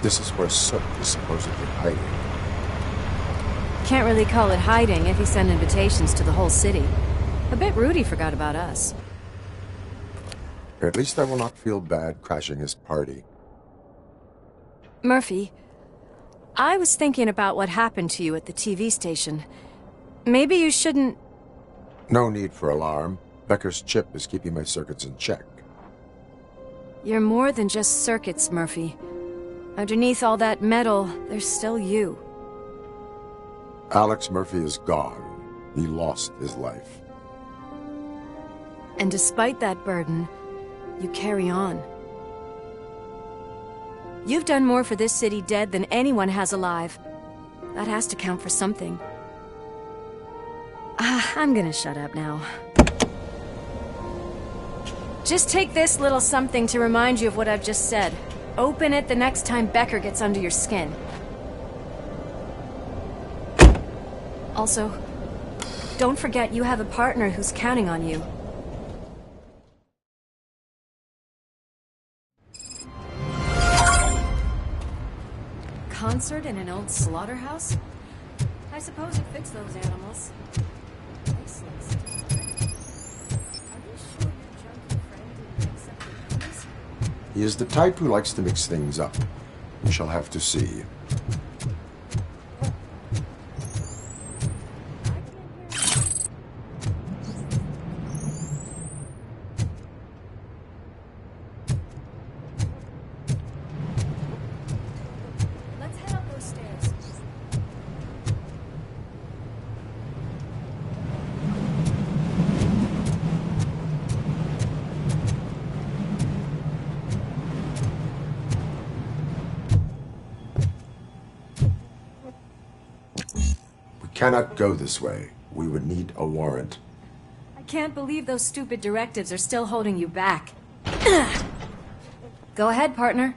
This is where Soot is supposedly hiding. Can't really call it hiding if he sent invitations to the whole city. A bit rude he forgot about us. At least I will not feel bad crashing his party. Murphy, I was thinking about what happened to you at the TV station. Maybe you shouldn't... No need for alarm. Becker's chip is keeping my circuits in check. You're more than just circuits, Murphy. Underneath all that metal, there's still you. Alex Murphy is gone. He lost his life. And despite that burden, you carry on. You've done more for this city dead than anyone has alive. That has to count for something. I'm gonna shut up now. Just take this little something to remind you of what I've just said. Open it the next time Becker gets under your skin. Also, don't forget you have a partner who's counting on you. Concert in an old slaughterhouse? I suppose it fits those animals. License. Are you sure your junkie friend didn't mix up the things? He is the type who likes to mix things up. We shall have to see. Let's head up those stairs. We cannot go this way. We would need a warrant. I can't believe those stupid directives are still holding you back. Go ahead, partner.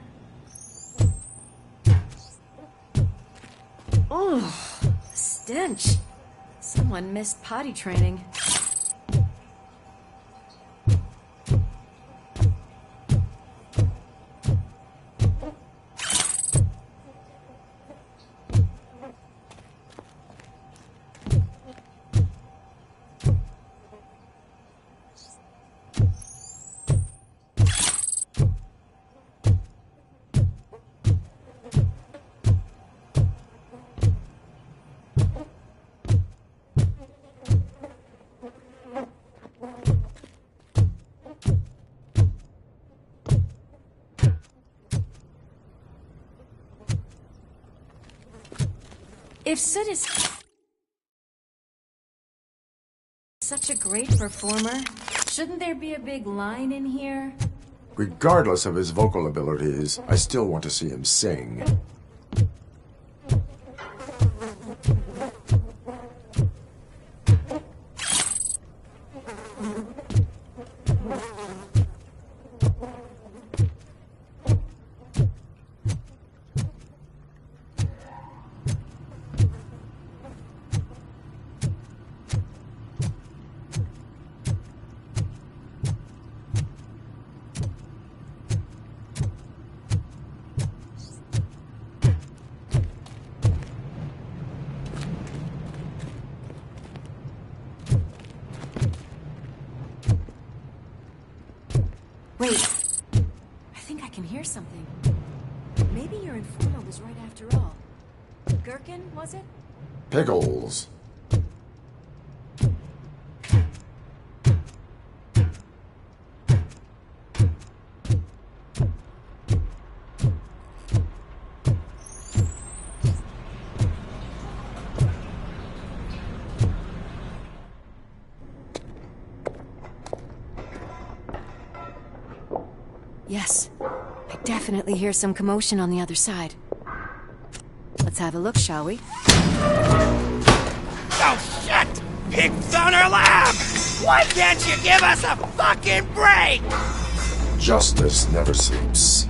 Oh, the stench. Someone missed potty training. If Sid is such a great performer, shouldn't there be a big line in here? Regardless of his vocal abilities, I still want to see him sing. Wait, I think I can hear something. Maybe your inferno was right after all. Gherkin, was it? Pickles. Yes, I definitely hear some commotion on the other side. Let's have a look, shall we? Oh, shit! Pigs on our lab! Why can't you give us a fucking break? Justice never sleeps.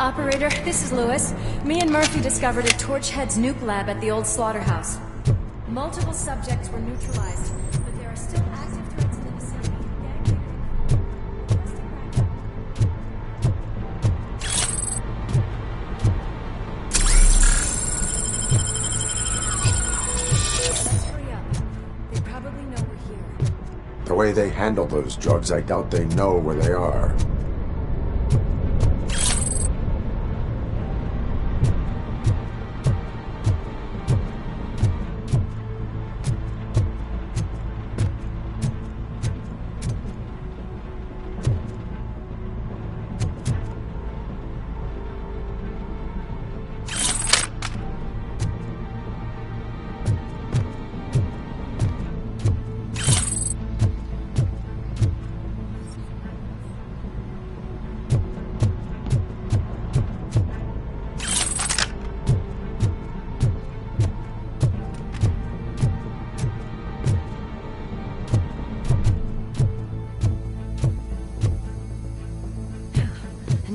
Operator, this is Lewis. Me and Murphy discovered a Torchhead's nuke lab at the old slaughterhouse. Multiple subjects were neutralized, but there are still active threats in the vicinity. Let's hurry up. They probably know we're here. The way they handle those drugs, I doubt they know where they are.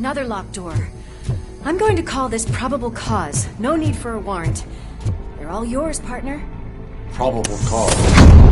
Another locked door. I'm going to call this probable cause. No need for a warrant. They're all yours, partner. Probable cause.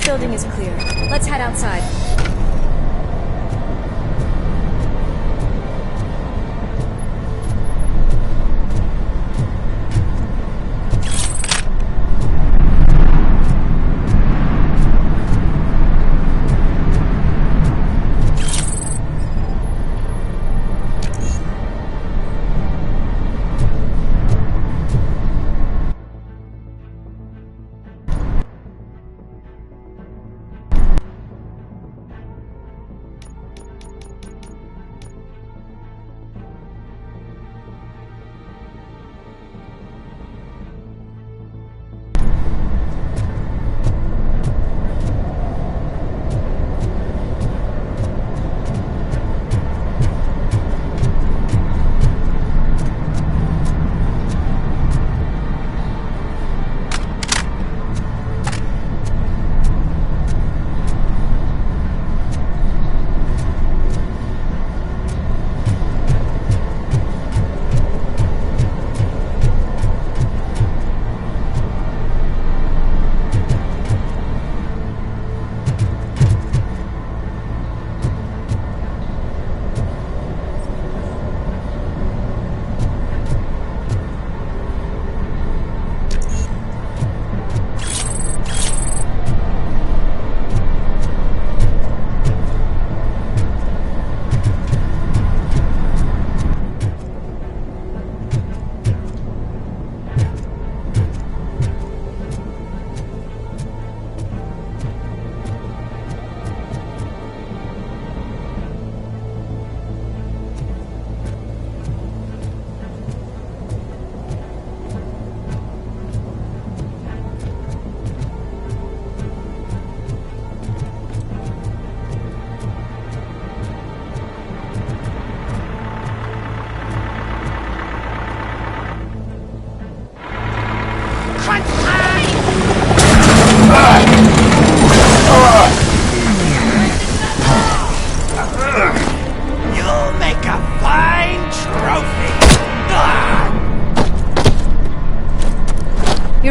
building is clear. Let's head outside.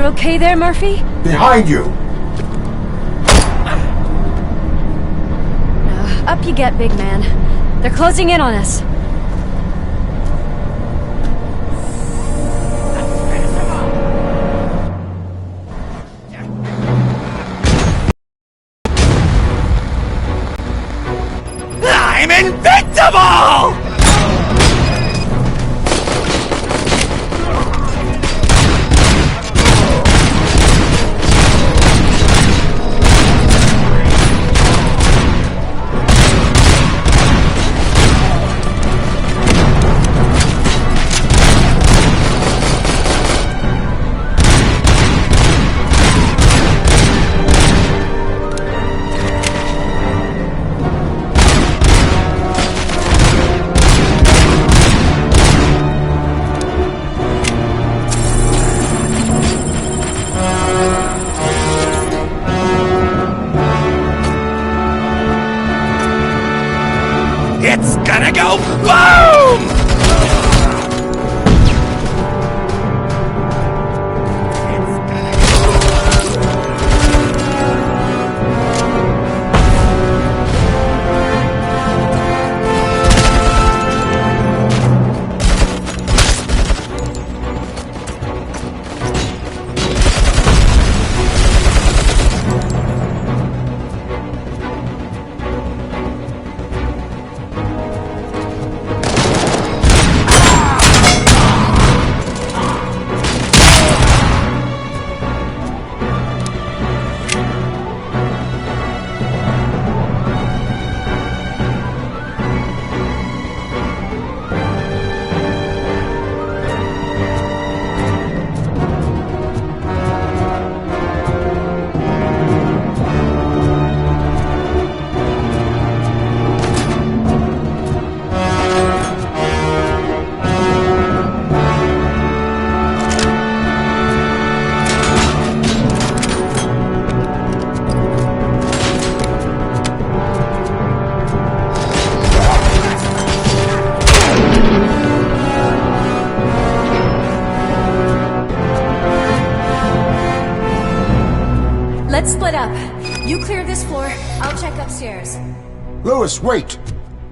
You okay there, Murphy? Behind you! Up you get, big man. They're closing in on us. I'm invincible! It's gonna go boom! Let's split up. You clear this floor, I'll check upstairs. Lewis, wait!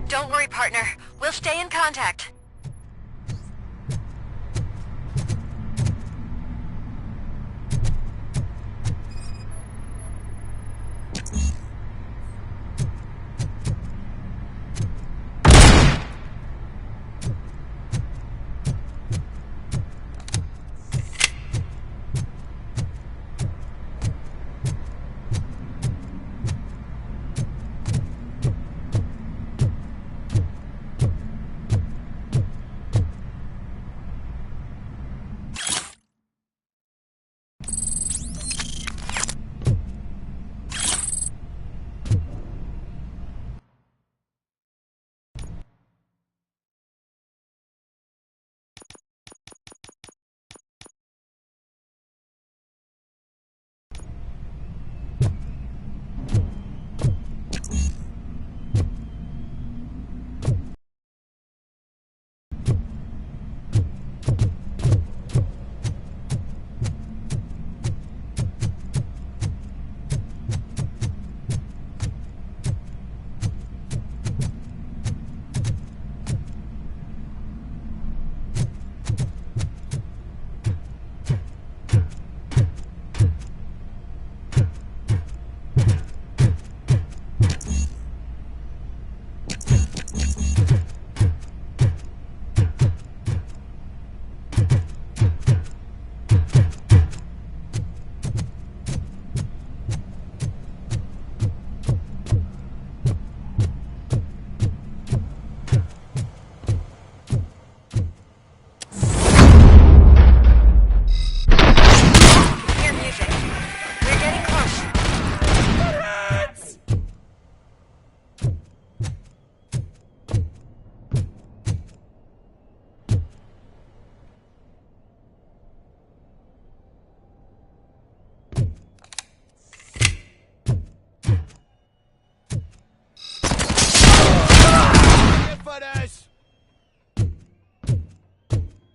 Don't worry, partner. We'll stay in contact.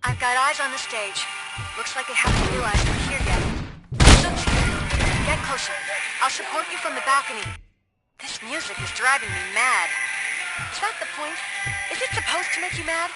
I've got eyes on the stage. Looks like they haven't realized we're here yet. support you from the balcony. This music is driving me mad. Is that the point? Is it supposed to make you mad?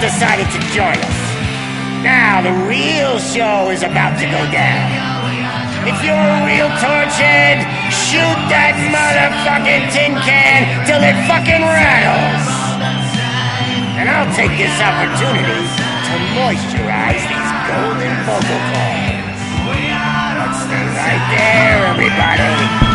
Decided to join us. Now the real show is about to go down. If you're a real torchhead, shoot that motherfucking tin can till it fucking rattles. And I'll take this opportunity to moisturize these golden vocal cords. Let's stay right there, everybody.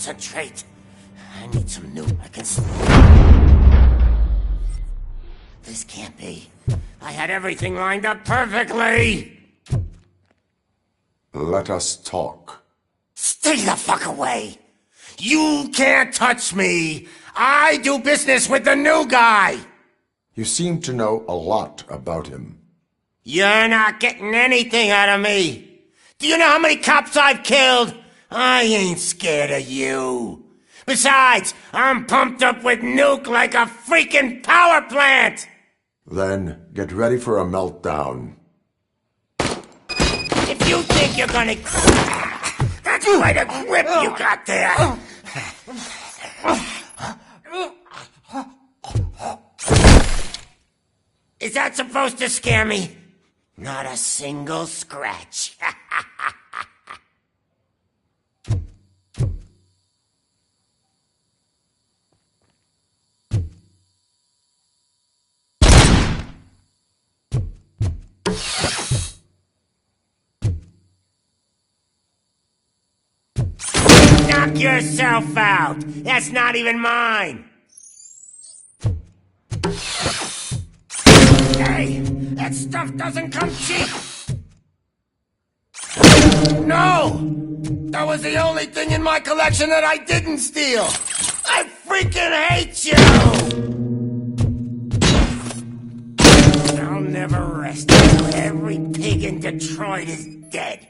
concentrate. I need some new... I can... This can't be. I had everything lined up perfectly! Let us talk. Stay the fuck away! You can't touch me! I do business with the new guy! You seem to know a lot about him. You're not getting anything out of me! Do you know how many cops I've killed? I ain't scared of you. Besides, I'm pumped up with nuke like a freaking power plant! Then get ready for a meltdown. If you think you're gonna... That's quite a grip you got there! Is that supposed to scare me? Not a single scratch. Knock yourself out! That's not even mine! Hey, that stuff doesn't come cheap! No! That was the only thing in my collection that I didn't steal! I freaking hate you! I'll never rest until every pig in Detroit is dead.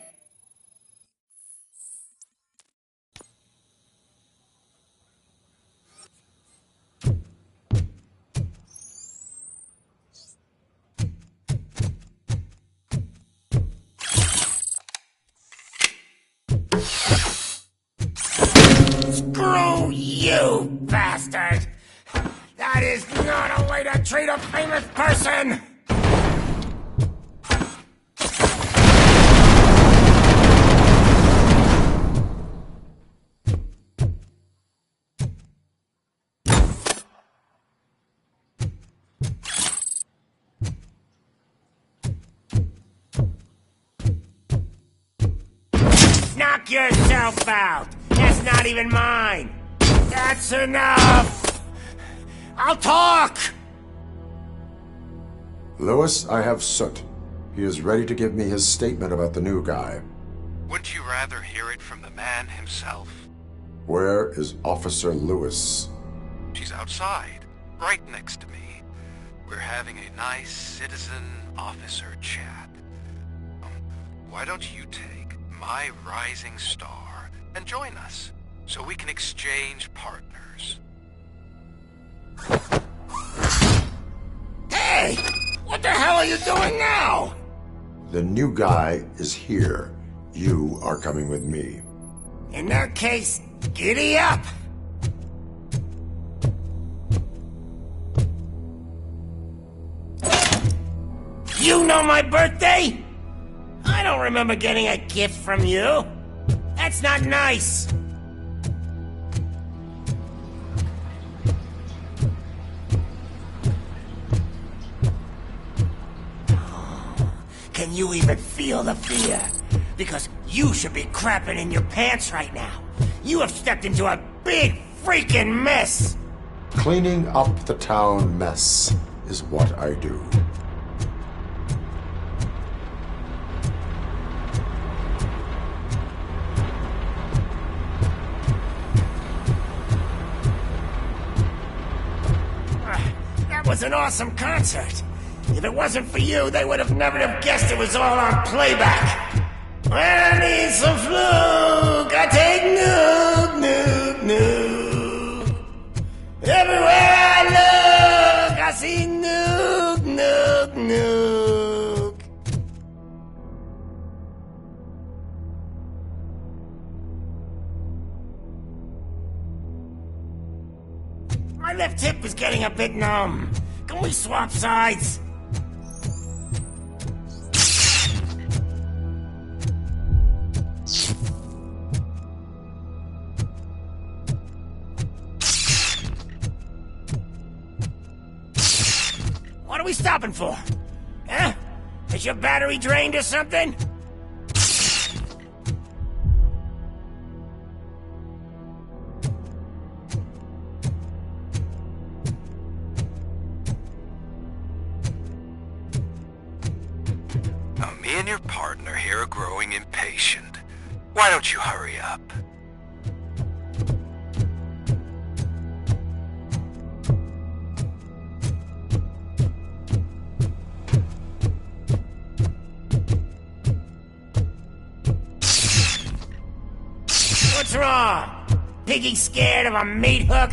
Screw you, bastard! That is not a way to treat a famous person! Knock yourself out! That's not even mine! That's enough! I'll talk! Lewis, I have Soot. He is ready to give me his statement about the new guy. Wouldn't you rather hear it from the man himself? Where is Officer Lewis? She's outside, right next to me. We're having a nice citizen-officer chat. Why don't you take my rising star and join us, so we can exchange partners? Hey! What the hell are you doing now? The new guy is here. You are coming with me. In that case, giddy up! You know my birthday? I don't remember getting a gift from you. That's not nice. Can you even feel the fear? Because you should be crapping in your pants right now. You have stepped into a big freaking mess. Cleaning up the town mess is what I do. That was an awesome concert. If it wasn't for you, they would have never have guessed it was all on playback. When I need some fluke, I take nuke, nuke, nuke. Everywhere I look, I see nuke, nuke, nuke. My left hip is getting a bit numb. Can we swap sides? What are we stopping for? Huh? Is your battery drained or something? and your partner here are growing impatient. Why don't you hurry up? What's wrong? Piggy scared of a meat hook?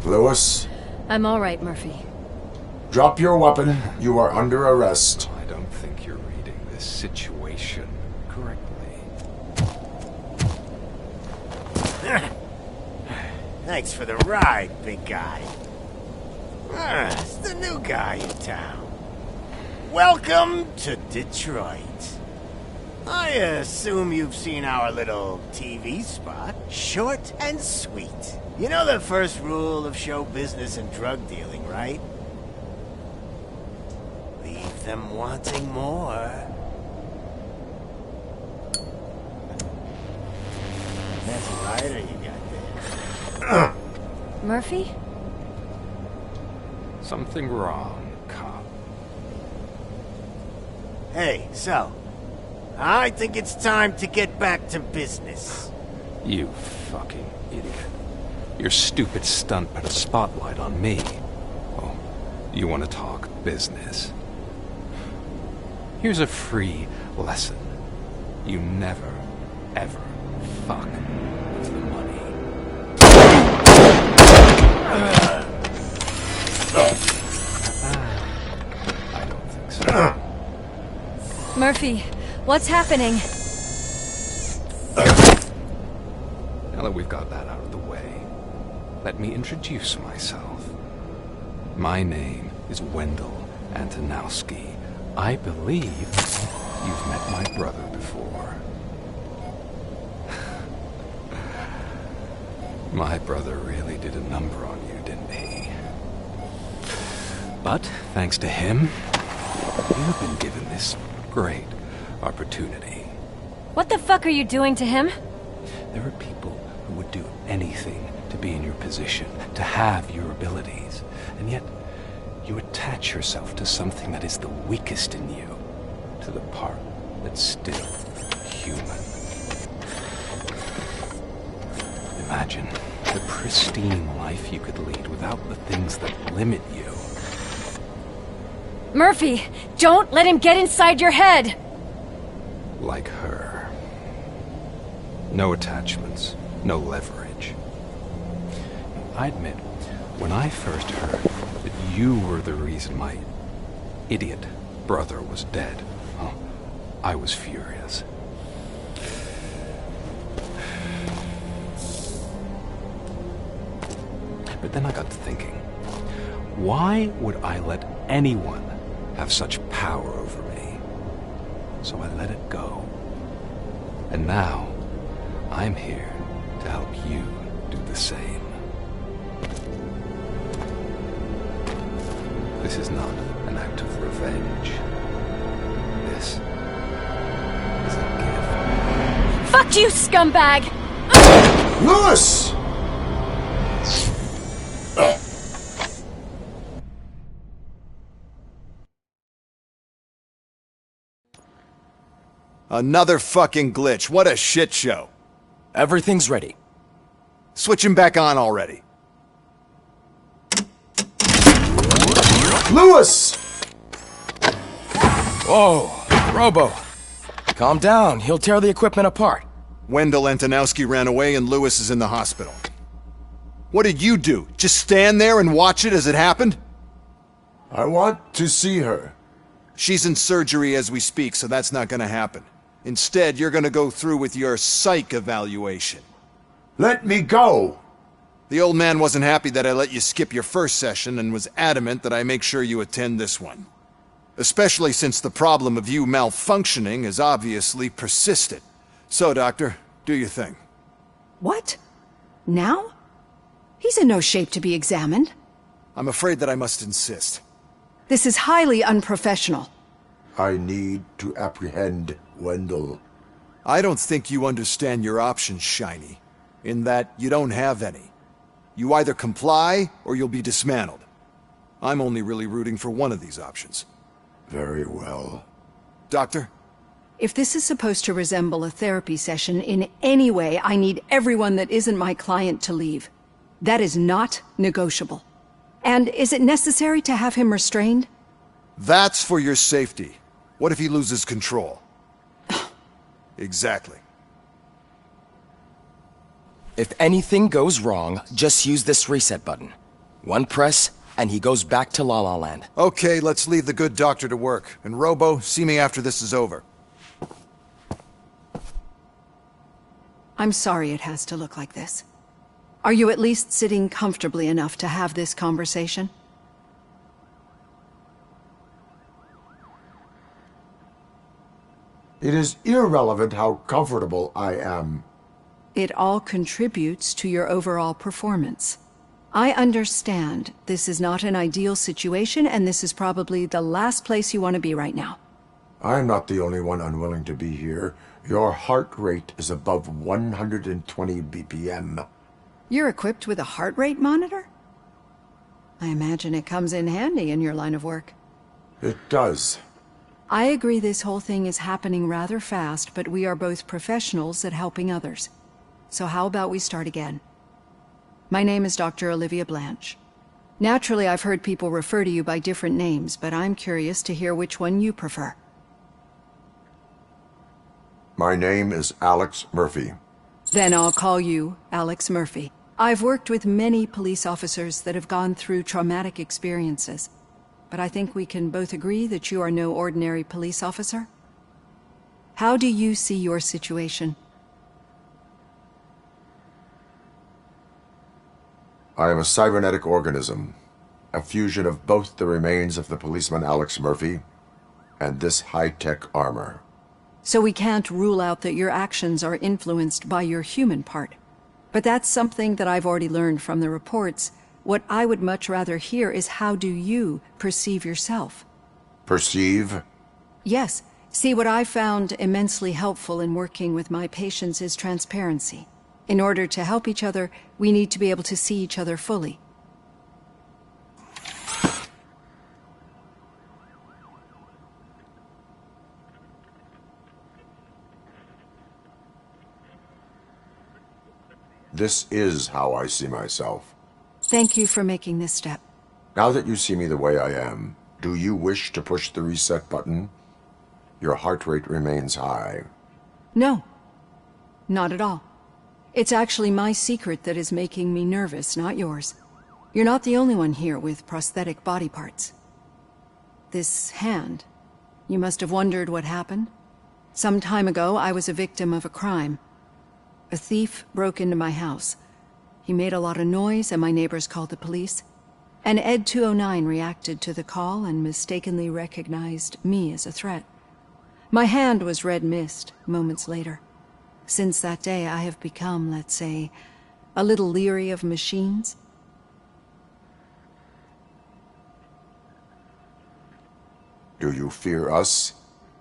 Lewis, I'm all right, Murphy. drop your weapon. You are under arrest. I don't think you're reading this situation correctly. Thanks for the ride, big guy. It's the new guy in town. Welcome to Detroit. I assume you've seen our little TV spot. Short and sweet. You know the first rule of show business and drug dealing, right? Leave them wanting more. That's a lighter you got there. Murphy? Something wrong, cop. Hey, so, I think it's time to get back to business. You fucking idiot. Your stupid stunt put a spotlight on me. Oh, you want to talk business? Here's a free lesson. You never, ever fuck with the money. I don't think so. Murphy, what's happening? Now that we've got that out of the way, let me introduce myself. My name is Wendell Antonowski. I believe you've met my brother before. My brother really did a number on you, didn't he? But, thanks to him, you've been given this great opportunity. What the fuck are you doing to him? There are people who would do anything to be in your position, to have your abilities, and yet you attach yourself to something that is the weakest in you, to the part that's still human. Imagine the pristine life you could lead without the things that limit you. Murphy, don't let him get inside your head! Like her. No attachments, no leverage. I admit, when I first heard that you were the reason my idiot brother was dead, oh, I was furious. But then I got to thinking, why would I let anyone have such power over me? So I let it go. And now, I'm here to help you do the same. This is not an act of revenge. This is a gift. Fuck you, scumbag! Lewis! Another fucking glitch. What a shit show. Everything's ready. Switch him back on already. Lewis! Whoa, Robo. Calm down. He'll tear the equipment apart. Wendell Antonowski ran away and Lewis is in the hospital. What did you do? Just stand there and watch it as it happened? I want to see her. She's in surgery as we speak, so that's not gonna happen. Instead, you're gonna go through with your psych evaluation. Let me go! The old man wasn't happy that I let you skip your first session and was adamant that I make sure you attend this one. Especially since the problem of you malfunctioning has obviously persisted. So, Doctor, do your thing. What? Now? He's in no shape to be examined. I'm afraid that I must insist. This is highly unprofessional. I need to apprehend Wendell. I don't think you understand your options, Shiny. in that you don't have any. You either comply, or you'll be dismantled. I'm only really rooting for one of these options. Very well. Doctor? If this is supposed to resemble a therapy session in any way, I need everyone that isn't my client to leave. That is not negotiable. And is it necessary to have him restrained? That's for your safety. What if he loses control? Exactly. If anything goes wrong, just use this reset button. One press, and he goes back to La La Land. Okay, let's leave the good doctor to work. And Robo, see me after this is over. I'm sorry it has to look like this. Are you at least sitting comfortably enough to have this conversation? It is irrelevant how comfortable I am. It all contributes to your overall performance. I understand this is not an ideal situation, and this is probably the last place you want to be right now. I'm not the only one unwilling to be here. Your heart rate is above 120 BPM. You're equipped with a heart rate monitor? I imagine it comes in handy in your line of work. It does. I agree this whole thing is happening rather fast, but we are both professionals at helping others. So how about we start again? My name is Dr. Olivia Blanche. Naturally, I've heard people refer to you by different names, but I'm curious to hear which one you prefer. My name is Alex Murphy. Then I'll call you Alex Murphy. I've worked with many police officers that have gone through traumatic experiences, but I think we can both agree that you are no ordinary police officer. How do you see your situation? I am a cybernetic organism, a fusion of both the remains of the policeman Alex Murphy and this high-tech armor. So we can't rule out that your actions are influenced by your human part. But that's something that I've already learned from the reports. What I would much rather hear is how do you perceive yourself? Perceive? Yes. See, what I found immensely helpful in working with my patients is transparency. In order to help each other, we need to be able to see each other fully. This is how I see myself. Thank you for making this step. Now that you see me the way I am, do you wish to push the reset button? Your heart rate remains high. No. Not at all. It's actually my secret that is making me nervous, not yours. You're not the only one here with prosthetic body parts. This hand, you must have wondered what happened. Some time ago, I was a victim of a crime. A thief broke into my house. He made a lot of noise and my neighbors called the police. And Ed 209 reacted to the call and mistakenly recognized me as a threat. My hand was red mist moments later. Since that day, I have become, let's say, a little leery of machines. Do you fear us?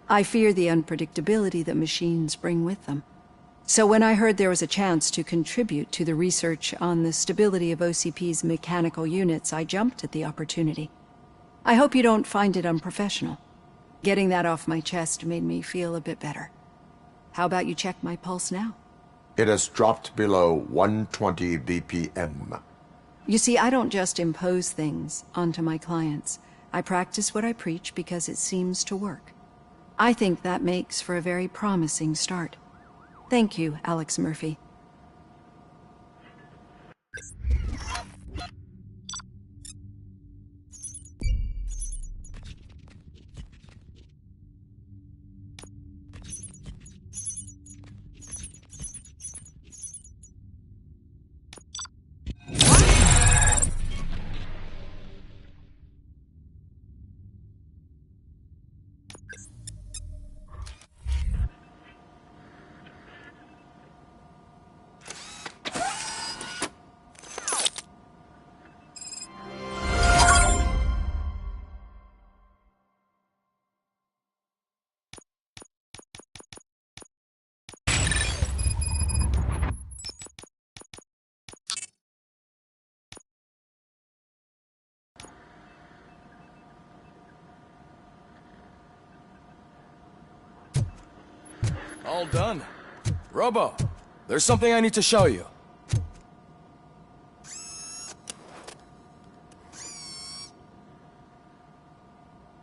I fear the unpredictability that machines bring with them. So when I heard there was a chance to contribute to the research on the stability of OCP's mechanical units, I jumped at the opportunity. I hope you don't find it unprofessional. Getting that off my chest made me feel a bit better. How about you check my pulse now? It has dropped below 120 BPM. You see, I don't just impose things onto my clients. I practice what I preach because it seems to work. I think that makes for a very promising start. Thank you, Alex Murphy. All done. Robo, there's something I need to show you.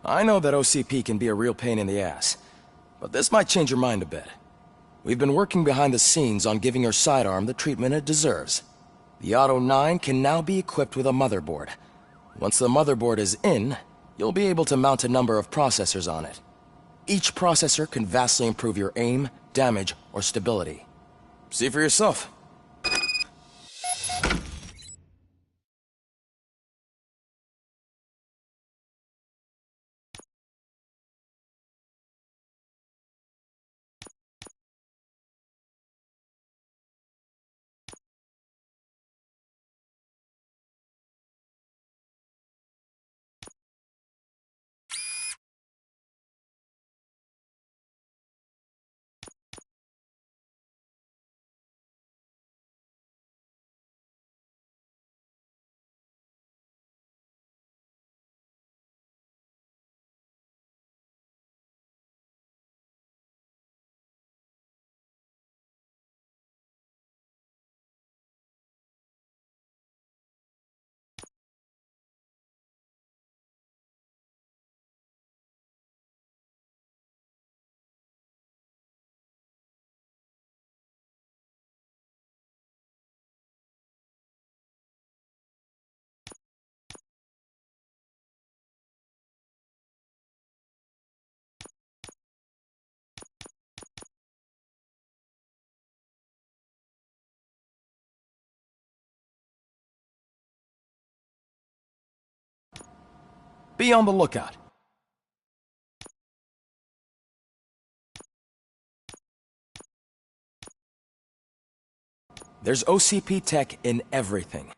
I know that OCP can be a real pain in the ass, but this might change your mind a bit. We've been working behind the scenes on giving your sidearm the treatment it deserves. The Auto 9 can now be equipped with a motherboard. Once the motherboard is in, you'll be able to mount a number of processors on it. Each processor can vastly improve your aim, damage, or stability. See for yourself. Be on the lookout. There's OCP tech in everything.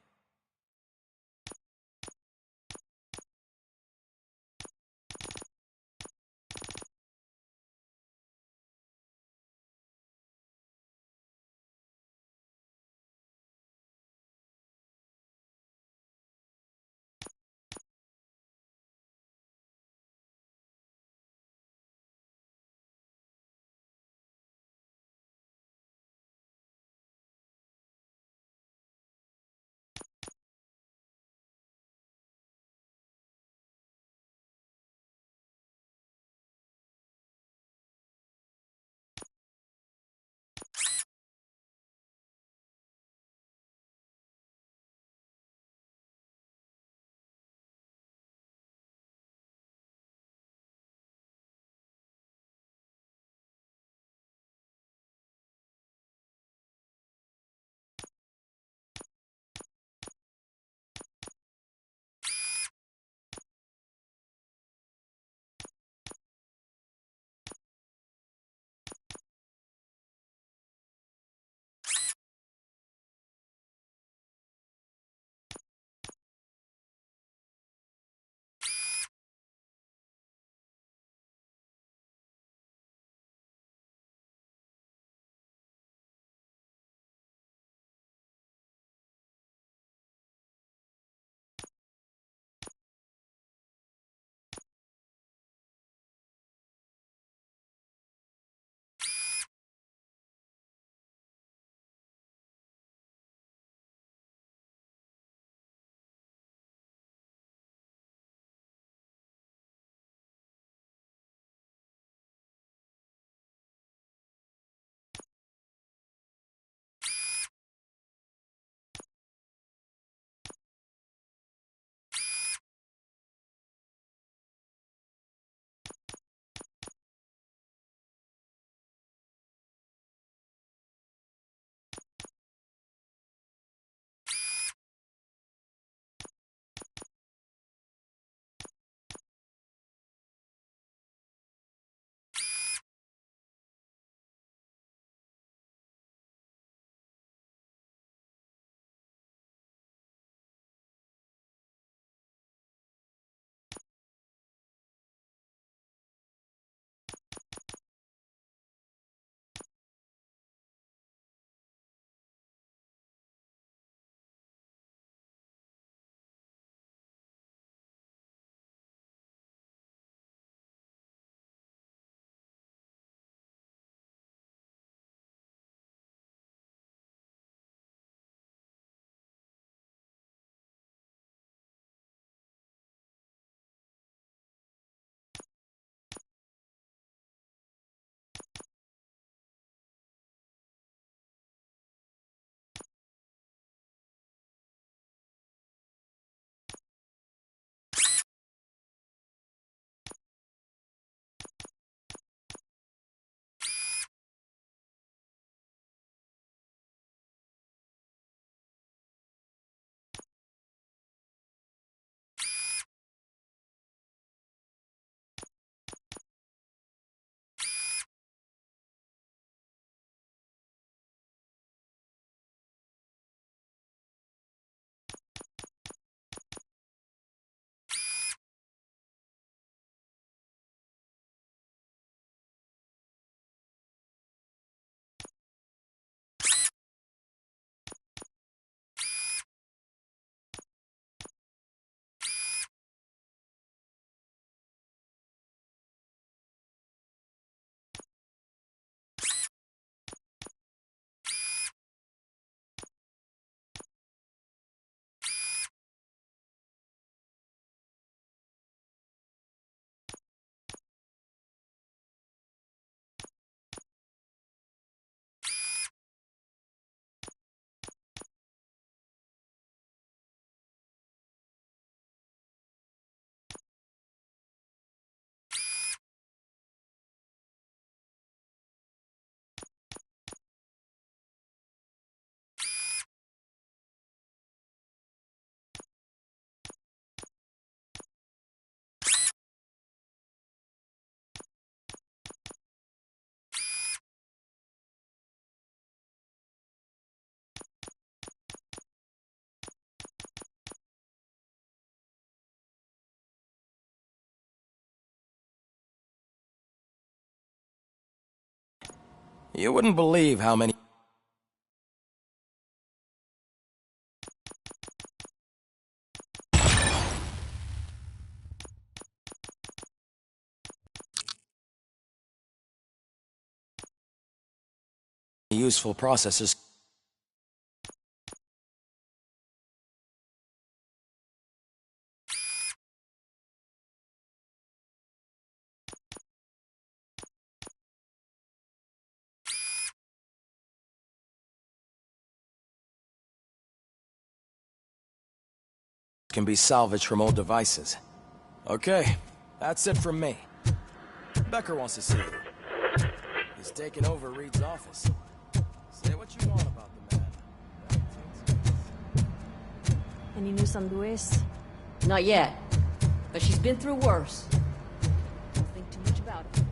You wouldn't believe how many useful processors can be salvaged from old devices. Okay, that's it from me. Becker wants to see you. He's taking over Reed's office. Say what you want about the man. Any news on Luis? Not yet, but she's been through worse. Don't think too much about it.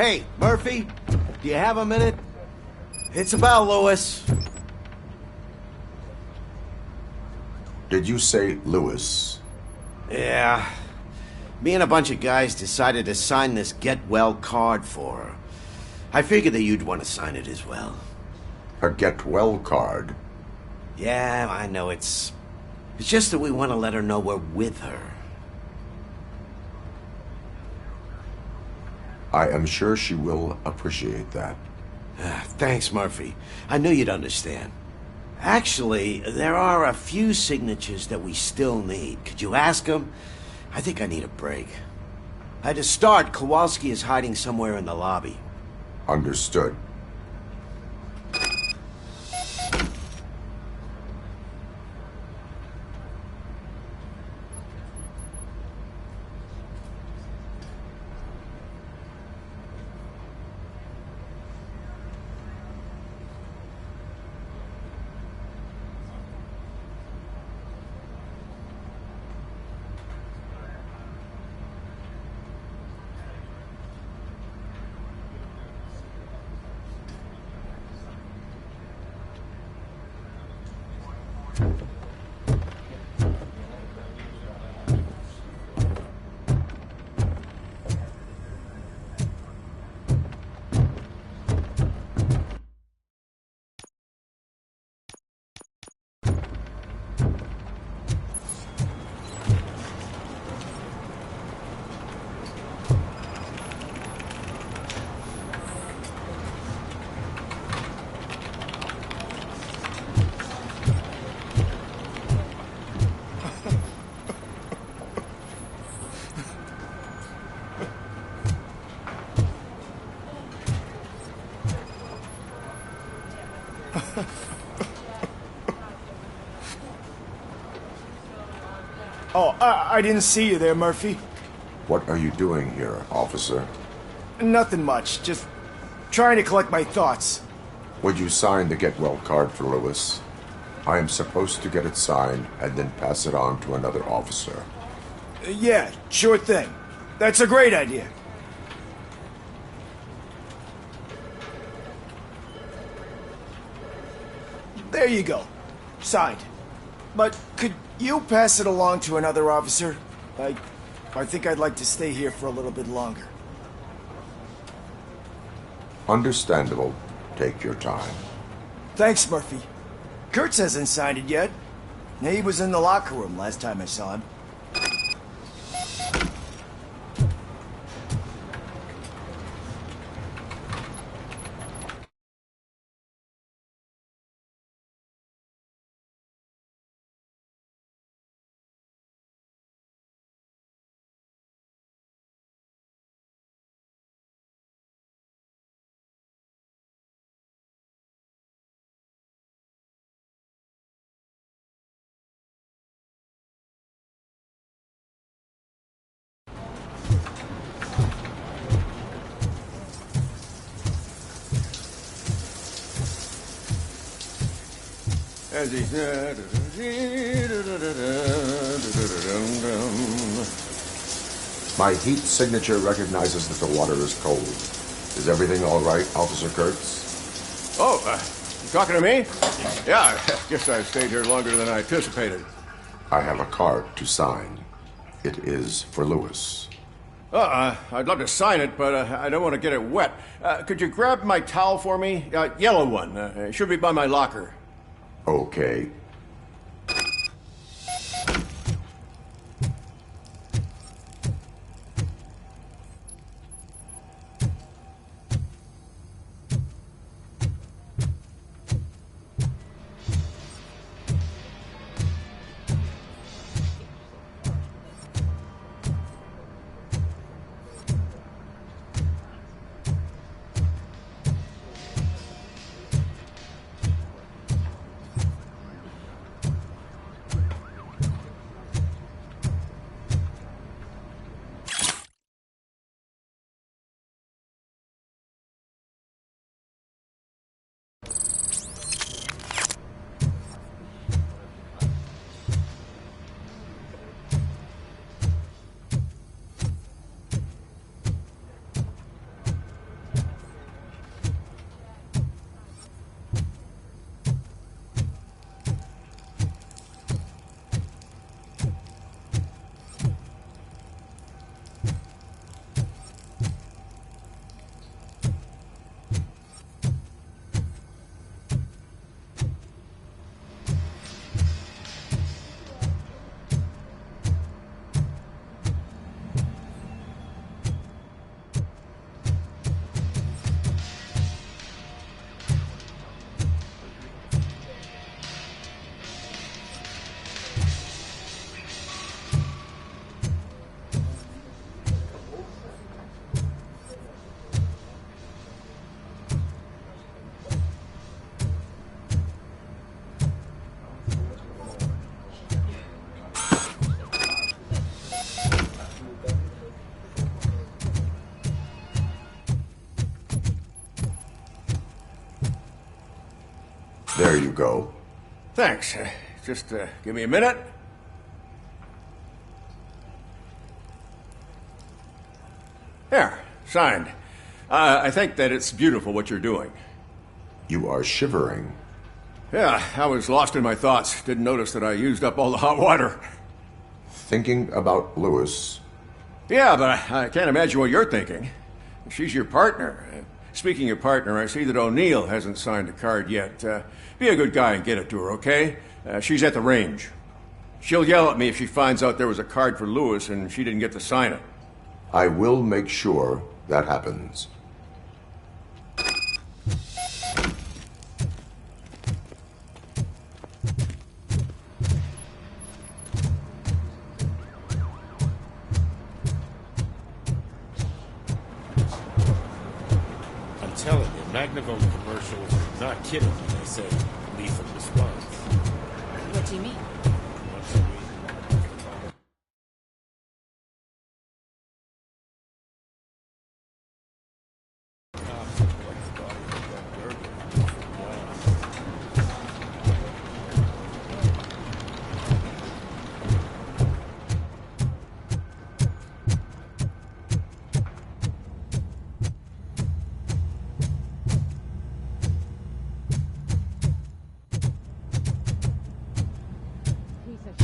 Hey, Murphy, do you have a minute? It's about Lewis. Did you say Lewis? Yeah. Me and a bunch of guys decided to sign this get well card for her. I figured that you'd want to sign it as well. A get well card? Yeah, I know it's just that we want to let her know we're with her. I am sure she will appreciate that. Thanks, Murphy. I knew you'd understand. Actually, there are a few signatures that we still need. Could you ask them? I think I need a break. To start, Kowalski is hiding somewhere in the lobby. Understood. Oh, I didn't see you there, Murphy. What are you doing here, officer? Nothing much, just trying to collect my thoughts. Would you sign the get well card for Lewis? I am supposed to get it signed and then pass it on to another officer. Yeah, sure thing. That's a great idea. There you go. Signed. But could you pass it along to another officer? I think I'd like to stay here for a little bit longer. Understandable. Take your time. Thanks, Murphy. Kurtz hasn't signed it yet. He was in the locker room last time I saw him. My heat signature recognizes that the water is cold. Is everything all right, Officer Kurtz? Oh, you talking to me? Yeah, I guess I stayed here longer than I anticipated. I have a card to sign. It is for Lewis. I'd love to sign it, but I don't want to get it wet. Could you grab my towel for me? Yellow one. It should be by my locker. Okay. There you go. Thanks. Just give me a minute. There, signed. I think that it's beautiful what you're doing. You are shivering. Yeah, I was lost in my thoughts. Didn't notice that I used up all the hot water. Thinking about Lewis. Yeah, but I can't imagine what you're thinking. She's your partner. Speaking of partner, I see that O'Neill hasn't signed a card yet. Be a good guy and get it to her, okay? She's at the range. She'll yell at me if she finds out there was a card for Lewis and she didn't get to sign it. I will make sure that happens. I'm telling you, Magnavox commercials are not kidding when they say lethal response. What do you mean? Once a week.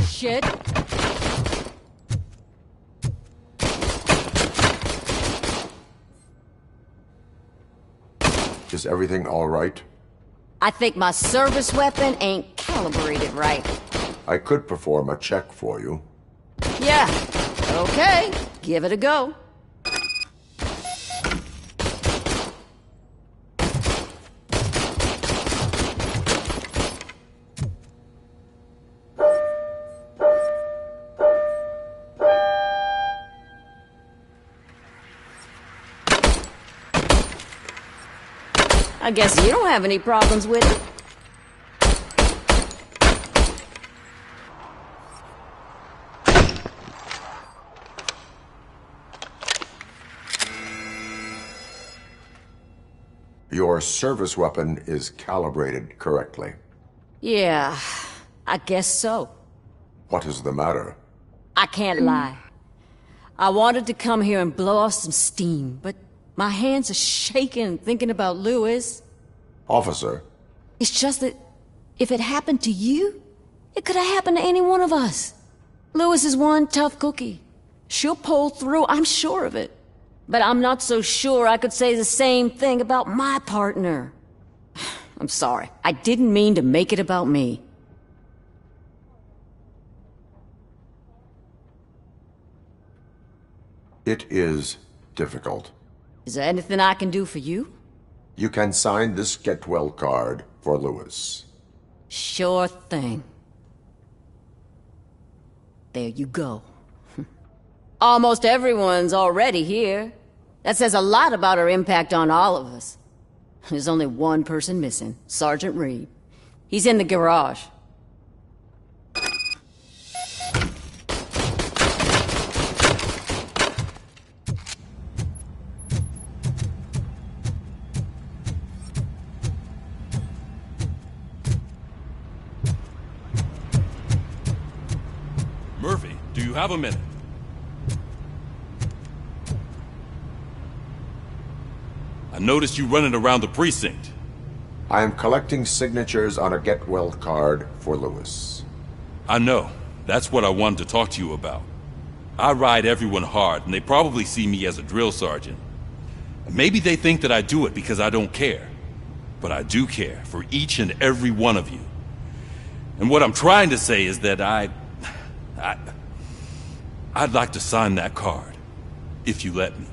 Shit. Is everything all right? I think my service weapon ain't calibrated right. I could perform a check for you. Yeah. Okay. Give it a go. I guess you don't have any problems with it. Your service weapon is calibrated correctly. Yeah, I guess so. What is the matter? I can't lie. I wanted to come here and blow off some steam, but my hands are shaking thinking about Lewis. Officer. It's just that if it happened to you, it could have happened to any one of us. Lewis is one tough cookie. She'll pull through, I'm sure of it. But I'm not so sure I could say the same thing about my partner. I'm sorry. I didn't mean to make it about me. It is difficult. Is there anything I can do for you? You can sign this get well card for Lewis. Sure thing. There you go. Almost everyone's already here. That says a lot about her impact on all of us. There's only one person missing, Sergeant Reed. He's in the garage. Murphy, do you have a minute? I noticed you running around the precinct. I am collecting signatures on a get well card for Lewis. I know. That's what I wanted to talk to you about. I ride everyone hard, and they probably see me as a drill sergeant. Maybe they think that I do it because I don't care. But I do care for each and every one of you. And what I'm trying to say is that I'd like to sign that card, if you let me.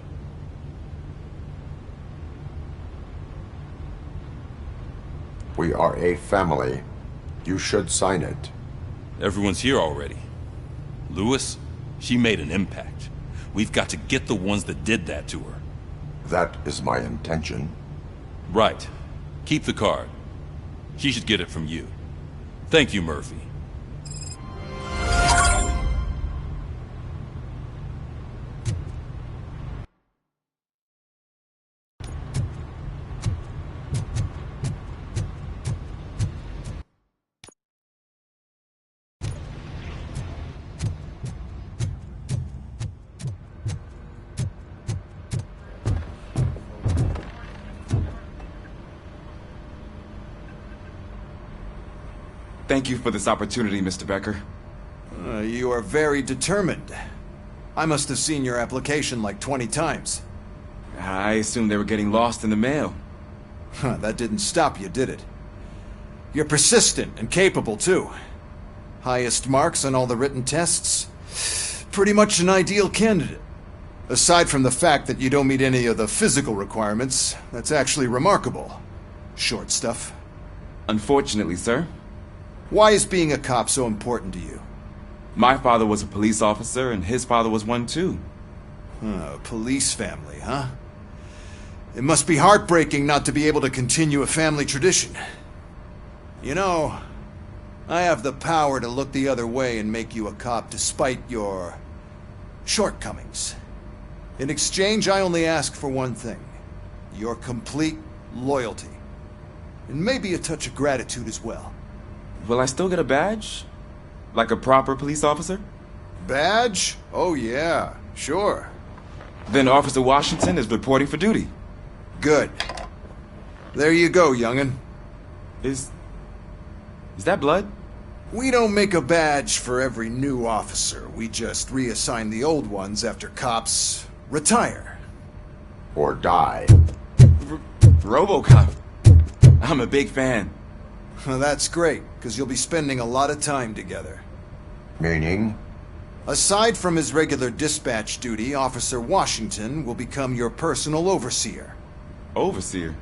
We are a family. You should sign it. Everyone's here already. Lewis, she made an impact. We've got to get the ones that did that to her. That is my intention. Right. Keep the card. She should get it from you. Thank you, Murphy. Thank you for this opportunity, Mr. Becker. You are very determined. I must have seen your application like 20 times. I assumed they were getting lost in the mail. That didn't stop you, did it? You're persistent and capable, too. Highest marks on all the written tests. Pretty much an ideal candidate. Aside from the fact that you don't meet any of the physical requirements, that's actually remarkable. Short stuff. Unfortunately, sir. Why is being a cop so important to you? My father was a police officer, and his father was one, too. A police family, huh? It must be heartbreaking not to be able to continue a family tradition. You know, I have the power to look the other way and make you a cop despite your shortcomings. In exchange, I only ask for one thing. Your complete loyalty. And maybe a touch of gratitude as well. Will I still get a badge? Like a proper police officer? Badge? Oh yeah, sure. Then Officer Washington is reporting for duty. Good. There you go, young'un. Is that blood? We don't make a badge for every new officer. We just reassign the old ones after cops retire. Or die. Robocop. I'm a big fan. Well, that's great, because you'll be spending a lot of time together. Meaning? Aside from his regular dispatch duty, Officer Washington will become your personal overseer. Overseer?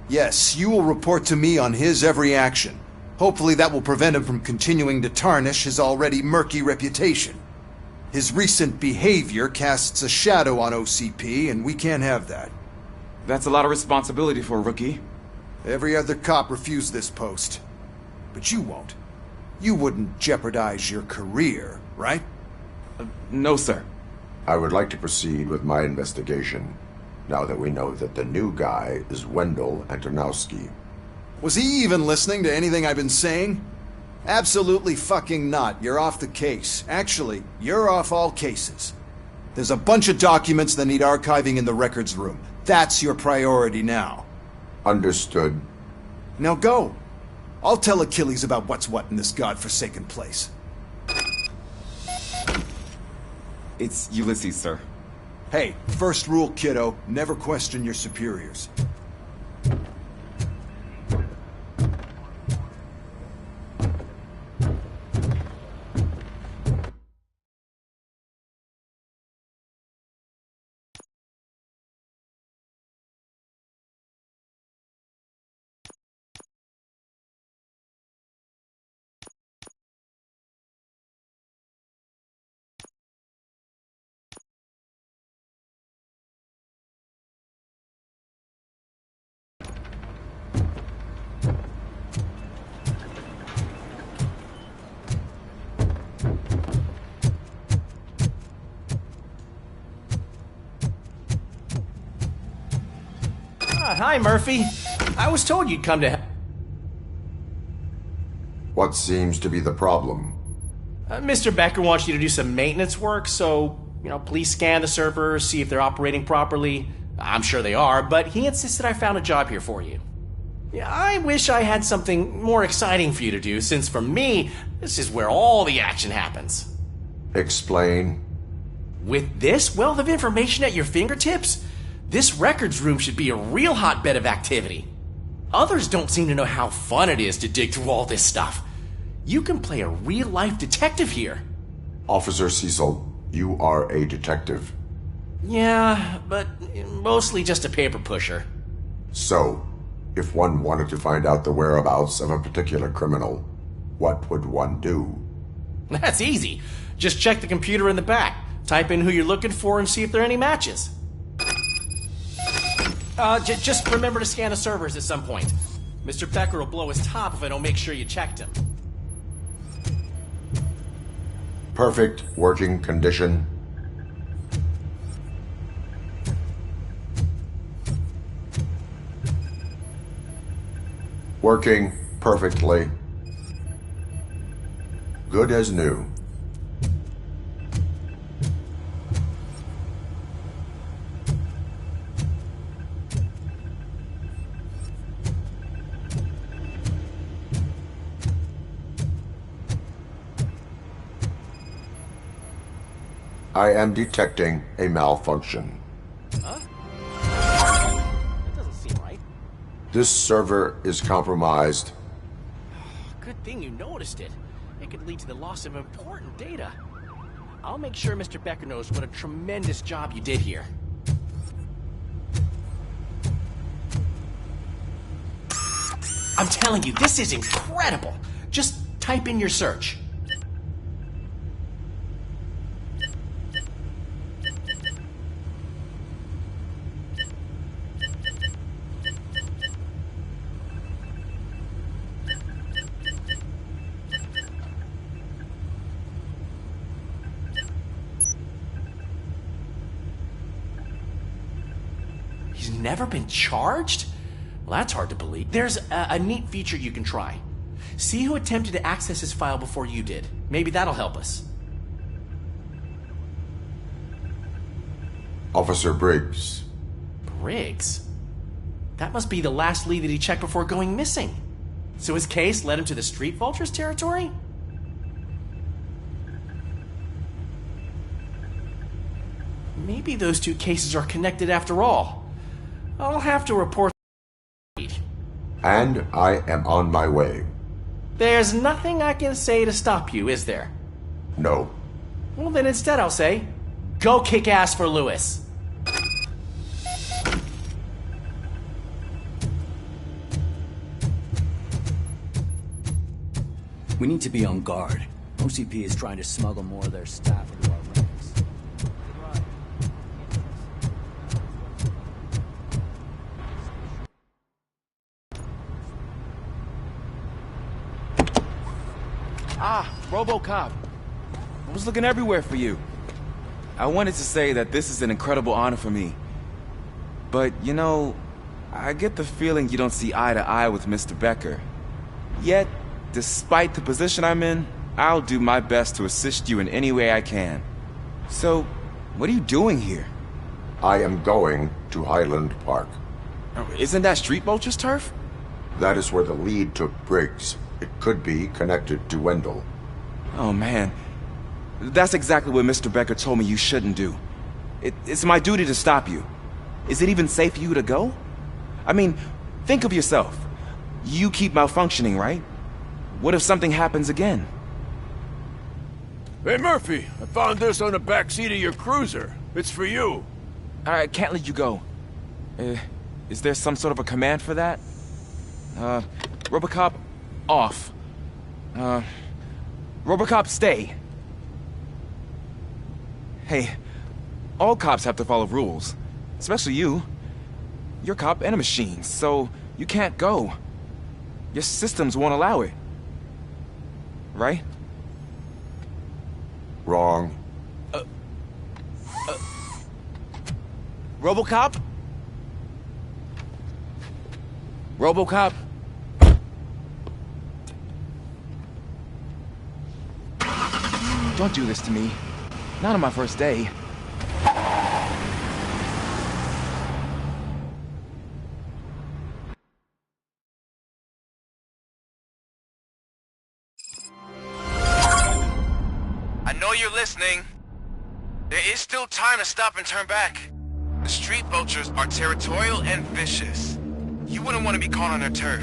Yes, you will report to me on his every action. Hopefully that will prevent him from continuing to tarnish his already murky reputation. His recent behavior casts a shadow on OCP, and we can't have that. That's a lot of responsibility for a rookie. Every other cop refused this post. But you won't. You wouldn't jeopardize your career, right? No, sir. I would like to proceed with my investigation, now that we know that the new guy is Wendell Antonowski. Was he even listening to anything I've been saying? Absolutely fucking not. You're off the case. Actually, you're off all cases. There's a bunch of documents that need archiving in the records room. That's your priority now. Understood. Now go. I'll tell Achilles about what's what in this godforsaken place. It's Ulysses, sir. Hey, first rule, kiddo, never question your superiors. Hi, Murphy. I was told you'd come to... What seems to be the problem? Mr. Becker wants you to do some maintenance work, so, please scan the servers, see if they're operating properly. I'm sure they are, but he insisted I found a job here for you. Yeah, I wish I had something more exciting for you to do, since for me, this is where all the action happens. Explain. With this wealth of information at your fingertips, this records room should be a real hotbed of activity. Others don't seem to know how fun it is to dig through all this stuff. You can play a real-life detective here. Officer Cecil, you are a detective. Yeah, but mostly just a paper pusher. So, if one wanted to find out the whereabouts of a particular criminal, what would one do? That's easy. Just check the computer in the back, type in who you're looking for, and see if there are any matches. Just remember to scan the servers at some point. Mr. Becker will blow his top if I don't make sure you checked him. Perfect working condition. Working perfectly. Good as new. I am detecting a malfunction. Huh? That doesn't seem right. This server is compromised. Good thing you noticed it. It could lead to the loss of important data. I'll make sure Mr. Becker knows what a tremendous job you did here. I'm telling you, this is incredible. Just type in your search. He's never been charged? Well, that's hard to believe. There's a neat feature you can try. See who attempted to access his file before you did. Maybe that'll help us. Officer Briggs. Briggs? That must be the last lead that he checked before going missing. So his case led him to the Street Vultures territory? Maybe those two cases are connected after all. I'll have to report. And I am on my way. There's nothing I can say to stop you, is there? No. Well, then instead I'll say, go kick ass for Lewis. We need to be on guard. OCP is trying to smuggle more of their staff into our ranks. Ah, Robocop. I was looking everywhere for you. I wanted to say that this is an incredible honor for me. But, you know, I get the feeling you don't see eye to eye with Mr. Becker. Yet, despite the position I'm in, I'll do my best to assist you in any way I can. So, what are you doing here? I am going to Highland Park. Isn't that Street Vulture's turf? That is where the lead took Briggs. It could be connected to Wendell. Oh, man. That's exactly what Mr. Becker told me you shouldn't do. It's my duty to stop you. Is it even safe for you to go? I mean, think of yourself. You keep malfunctioning, right? What if something happens again? Hey, Murphy, I found this on the back seat of your cruiser. It's for you. I can't let you go. Is there some sort of a command for that? Robocop, off. Robocop, stay. Hey, all cops have to follow rules. Especially you. You're a cop and a machine, so you can't go. Your systems won't allow it. Right? Wrong. Robocop? Robocop? Don't do this to me. Not on my first day. I know you're listening. There is still time to stop and turn back. The Street Vultures are territorial and vicious. You wouldn't want to be caught on their turf,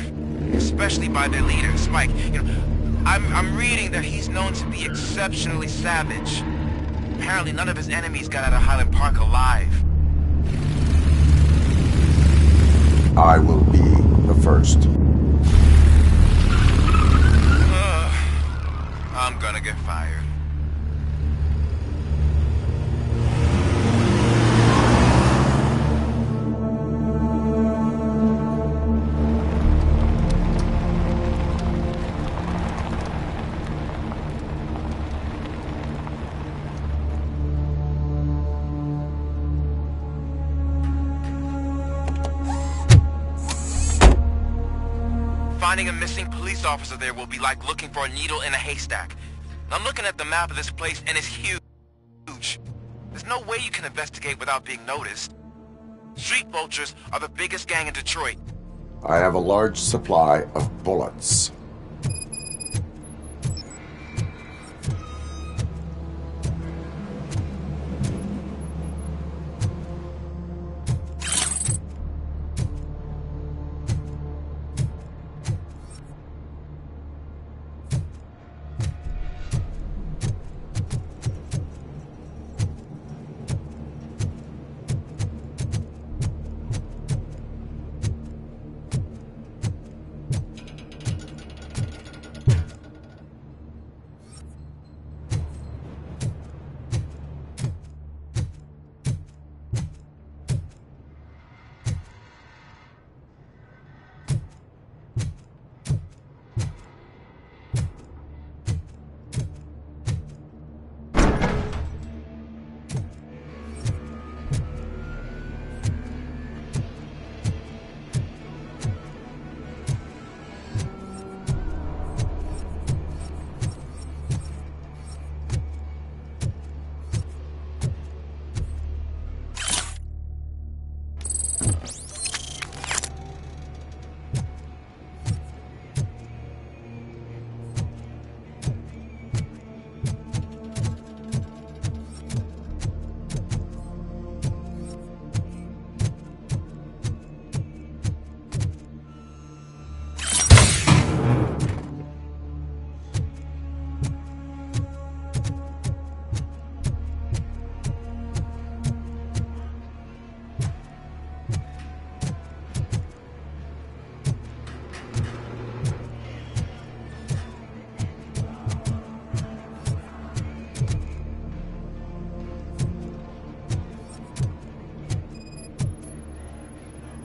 especially by their leader, Spike. You know, I'm reading that he's known to be exceptionally savage. Apparently none of his enemies got out of Highland Park alive. I will be the first. I'm gonna get fired. Finding a missing police officer there will be like looking for a needle in a haystack. I'm looking at the map of this place and it's huge. There's no way you can investigate without being noticed. Street Vultures are the biggest gang in Detroit. I have a large supply of bullets.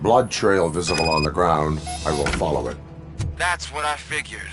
blood trail visible on the ground, I will follow it. That's what I figured.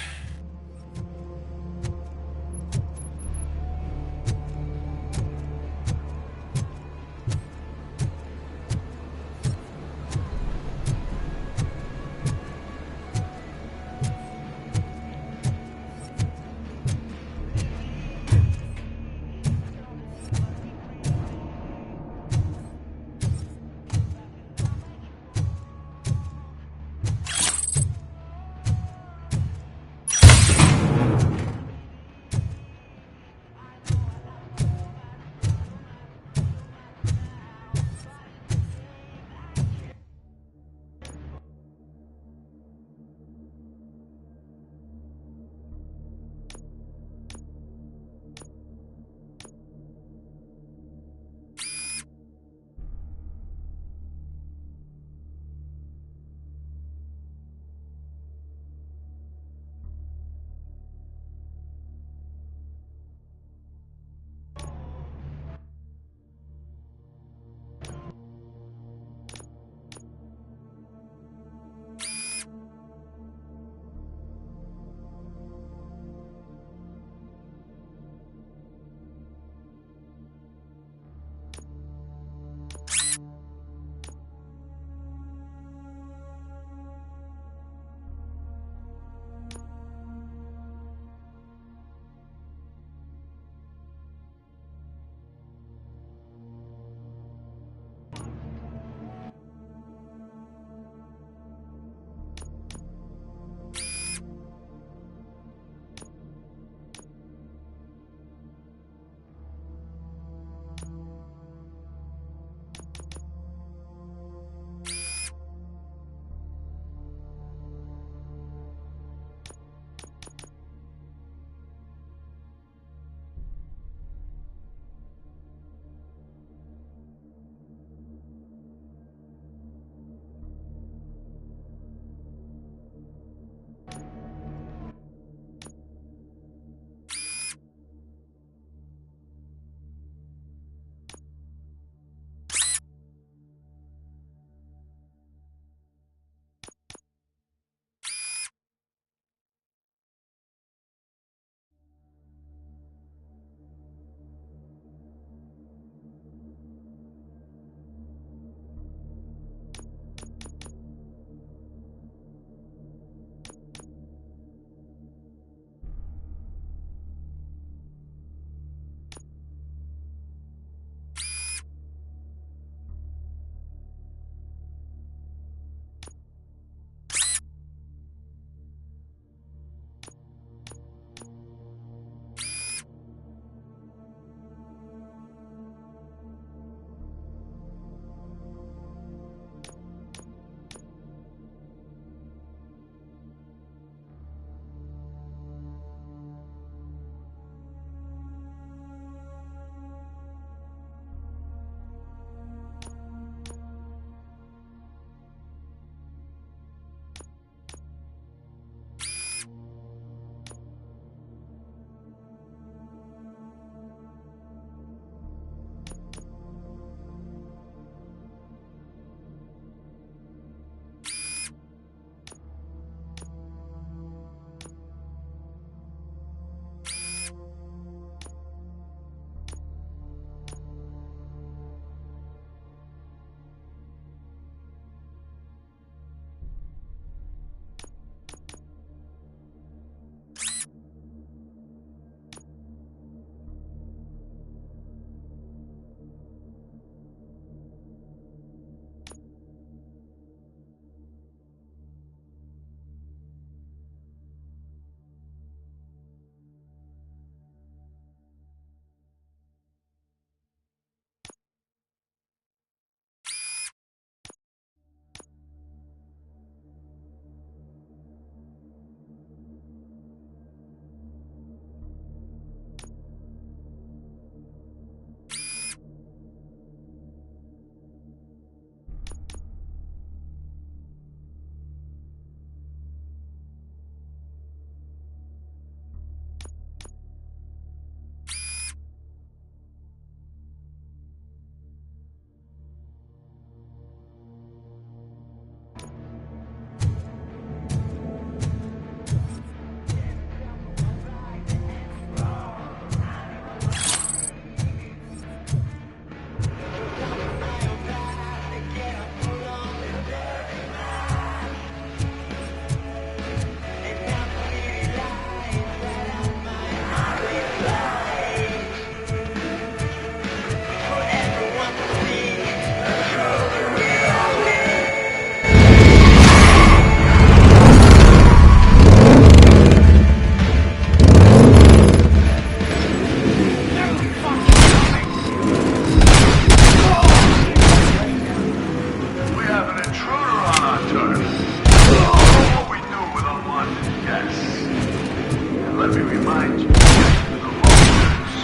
reminds me of the Romans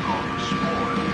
on the spoil.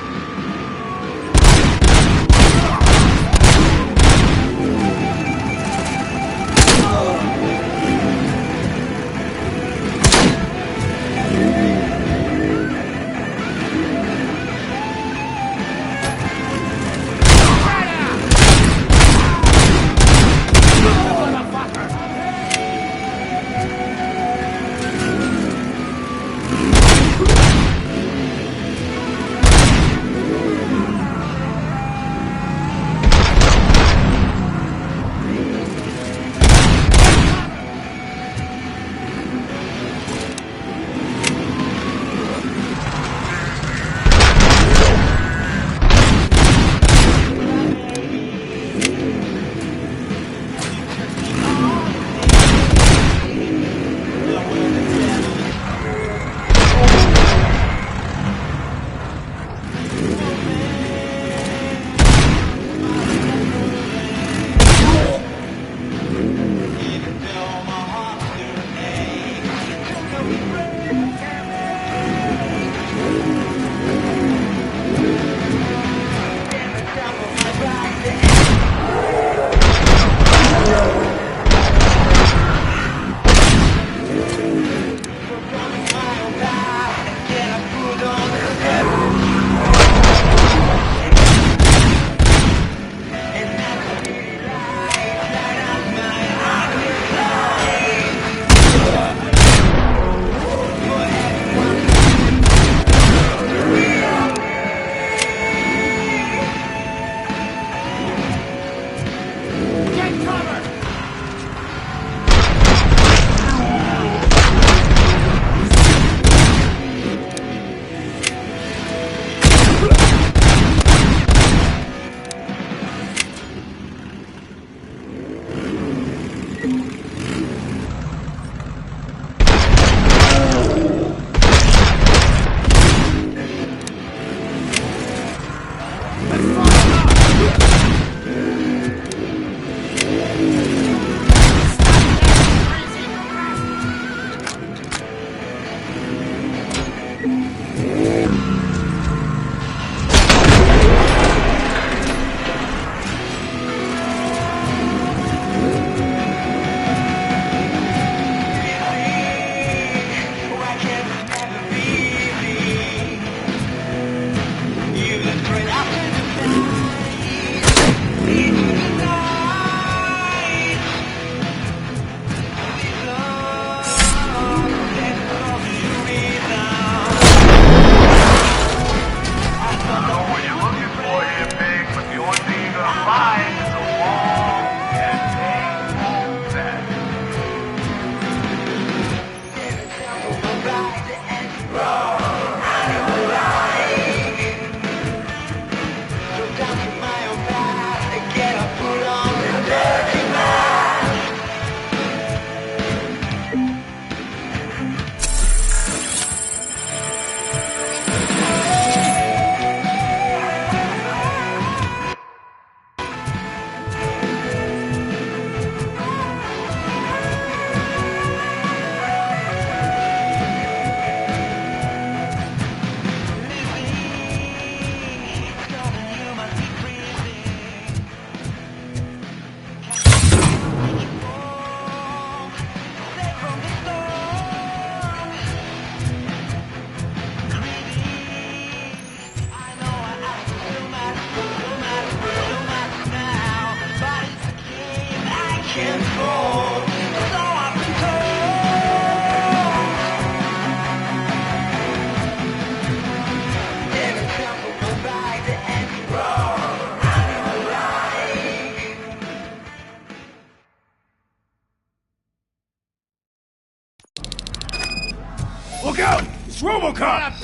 Look out! It's Robocop!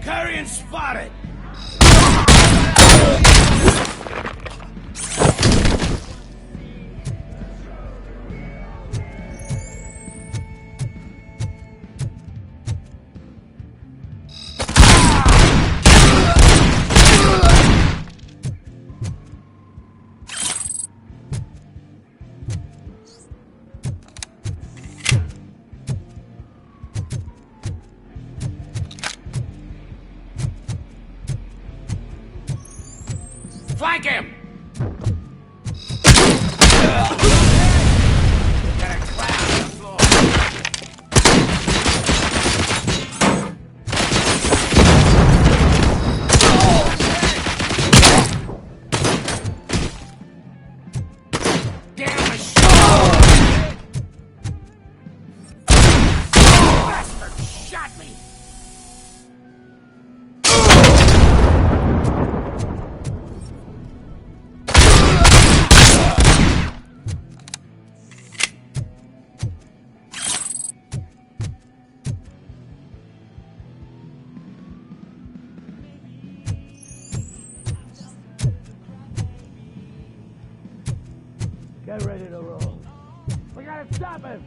Carrion spotted! Get ready to roll. We gotta stop him!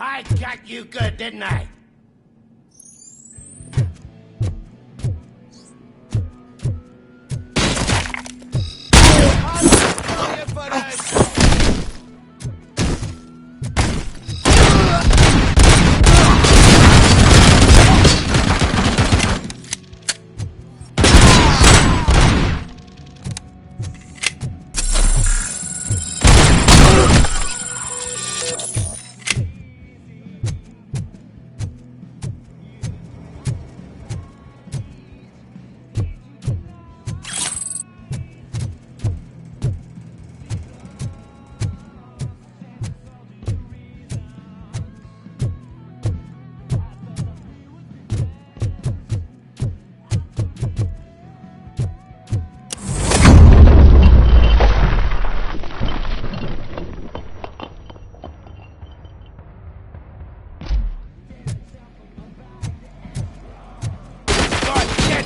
I got you good, didn't I?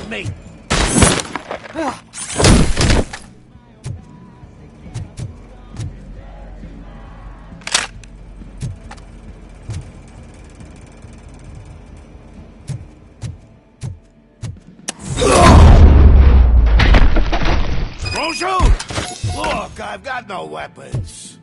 Me. Don't shoot! Look, I've got no weapons.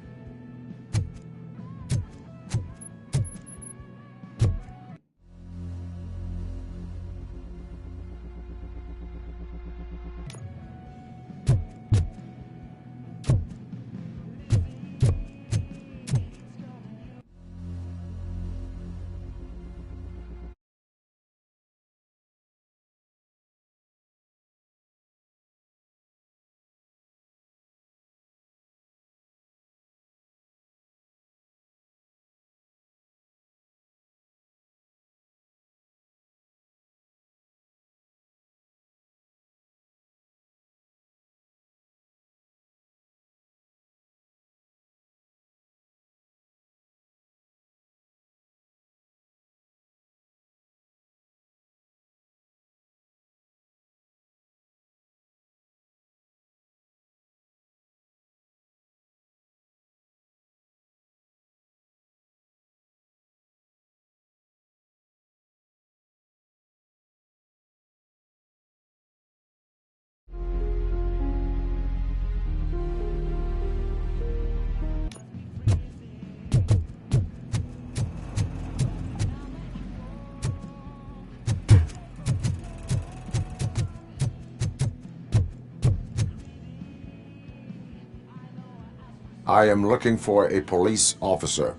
I am looking for a police officer.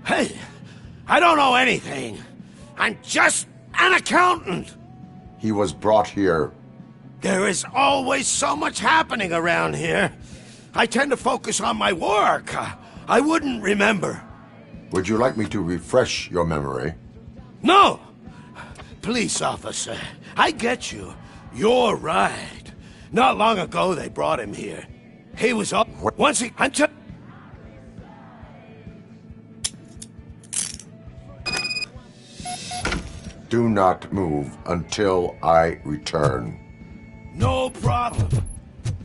Hey, I don't know anything. I'm just an accountant. He was brought here. There is always so much happening around here. I tend to focus on my work. I wouldn't remember. Would you like me to refresh your memory? No! Police officer, I get you. You're right. Not long ago they brought him here. He was all... Once he... Do not move until I return. No problem.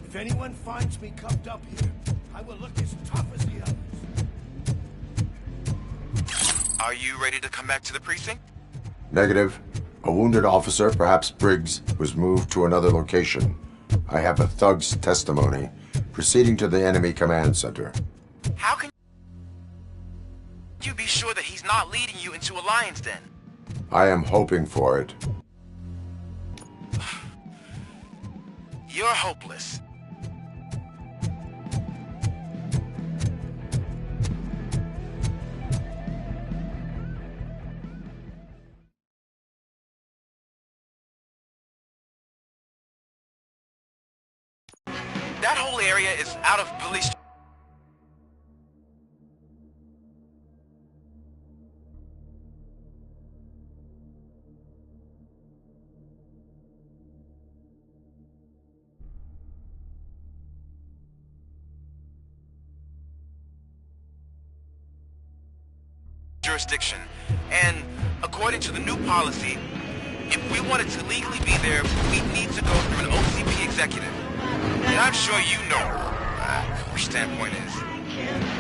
If anyone finds me cuffed up here, I will look as tough as the others. Are you ready to come back to the precinct? Negative. A wounded officer, perhaps Briggs, was moved to another location. I have a thug's testimony, proceeding to the enemy command center. How can you be sure that he's not leading you into a lion's den? I am hoping for it. You're hopeless. That whole area is out of police. Jurisdiction, and according to the new policy, if we wanted to legally be there, we need to go through an OCP executive. And I'm sure you know which standpoint is.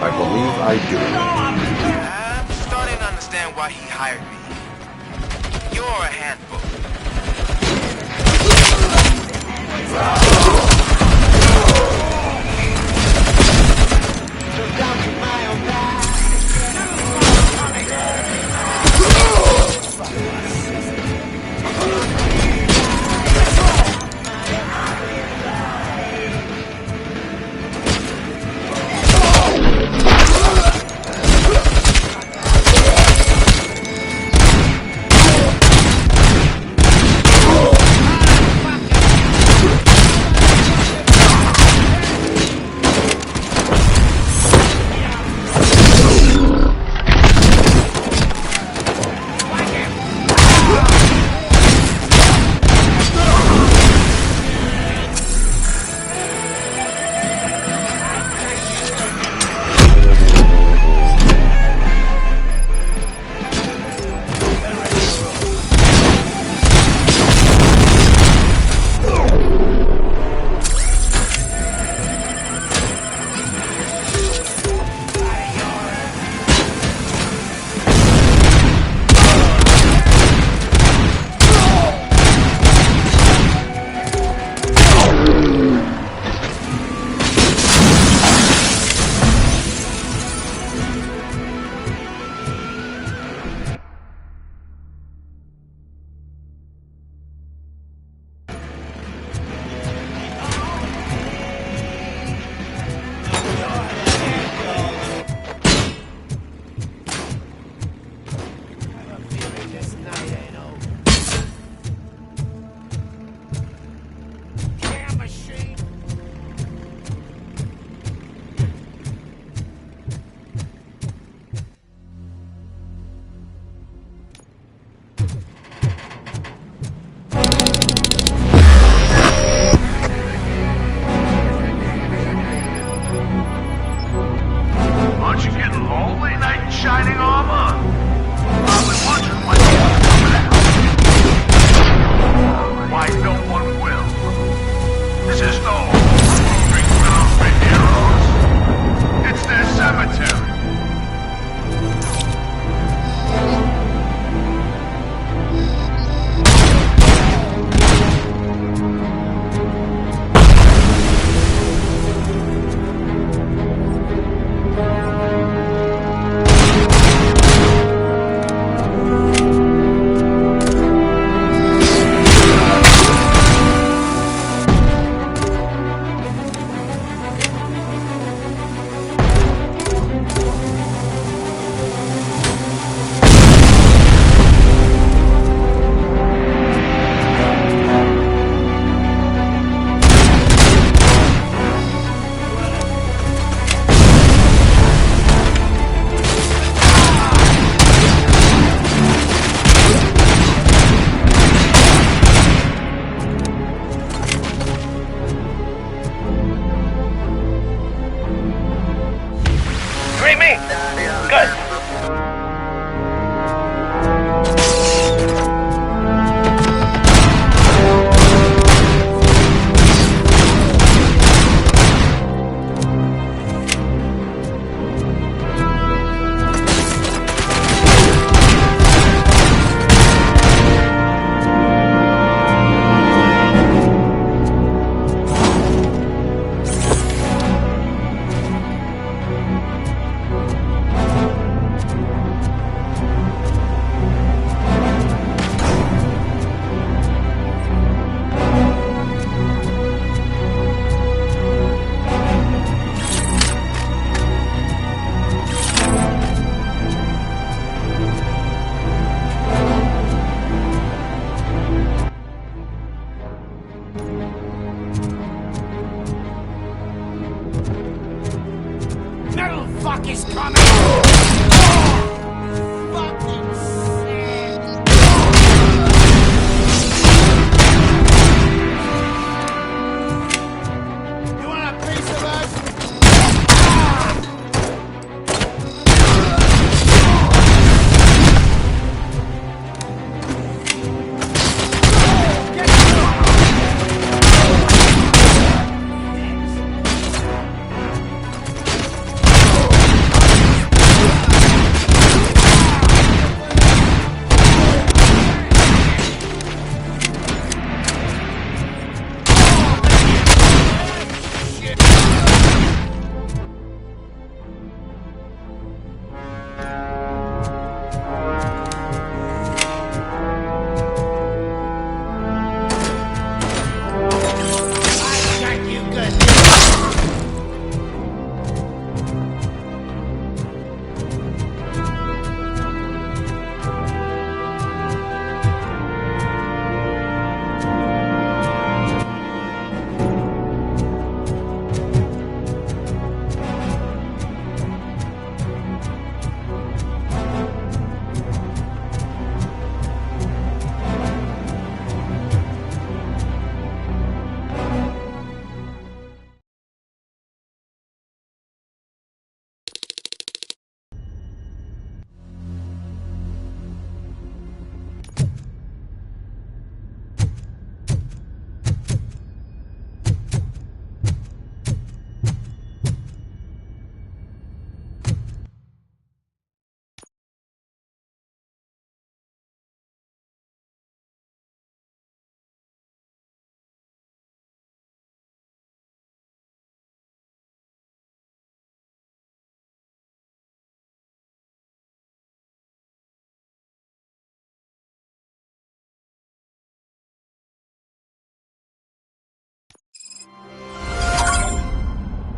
I believe I do. I'm starting to understand why he hired me. You're a handful.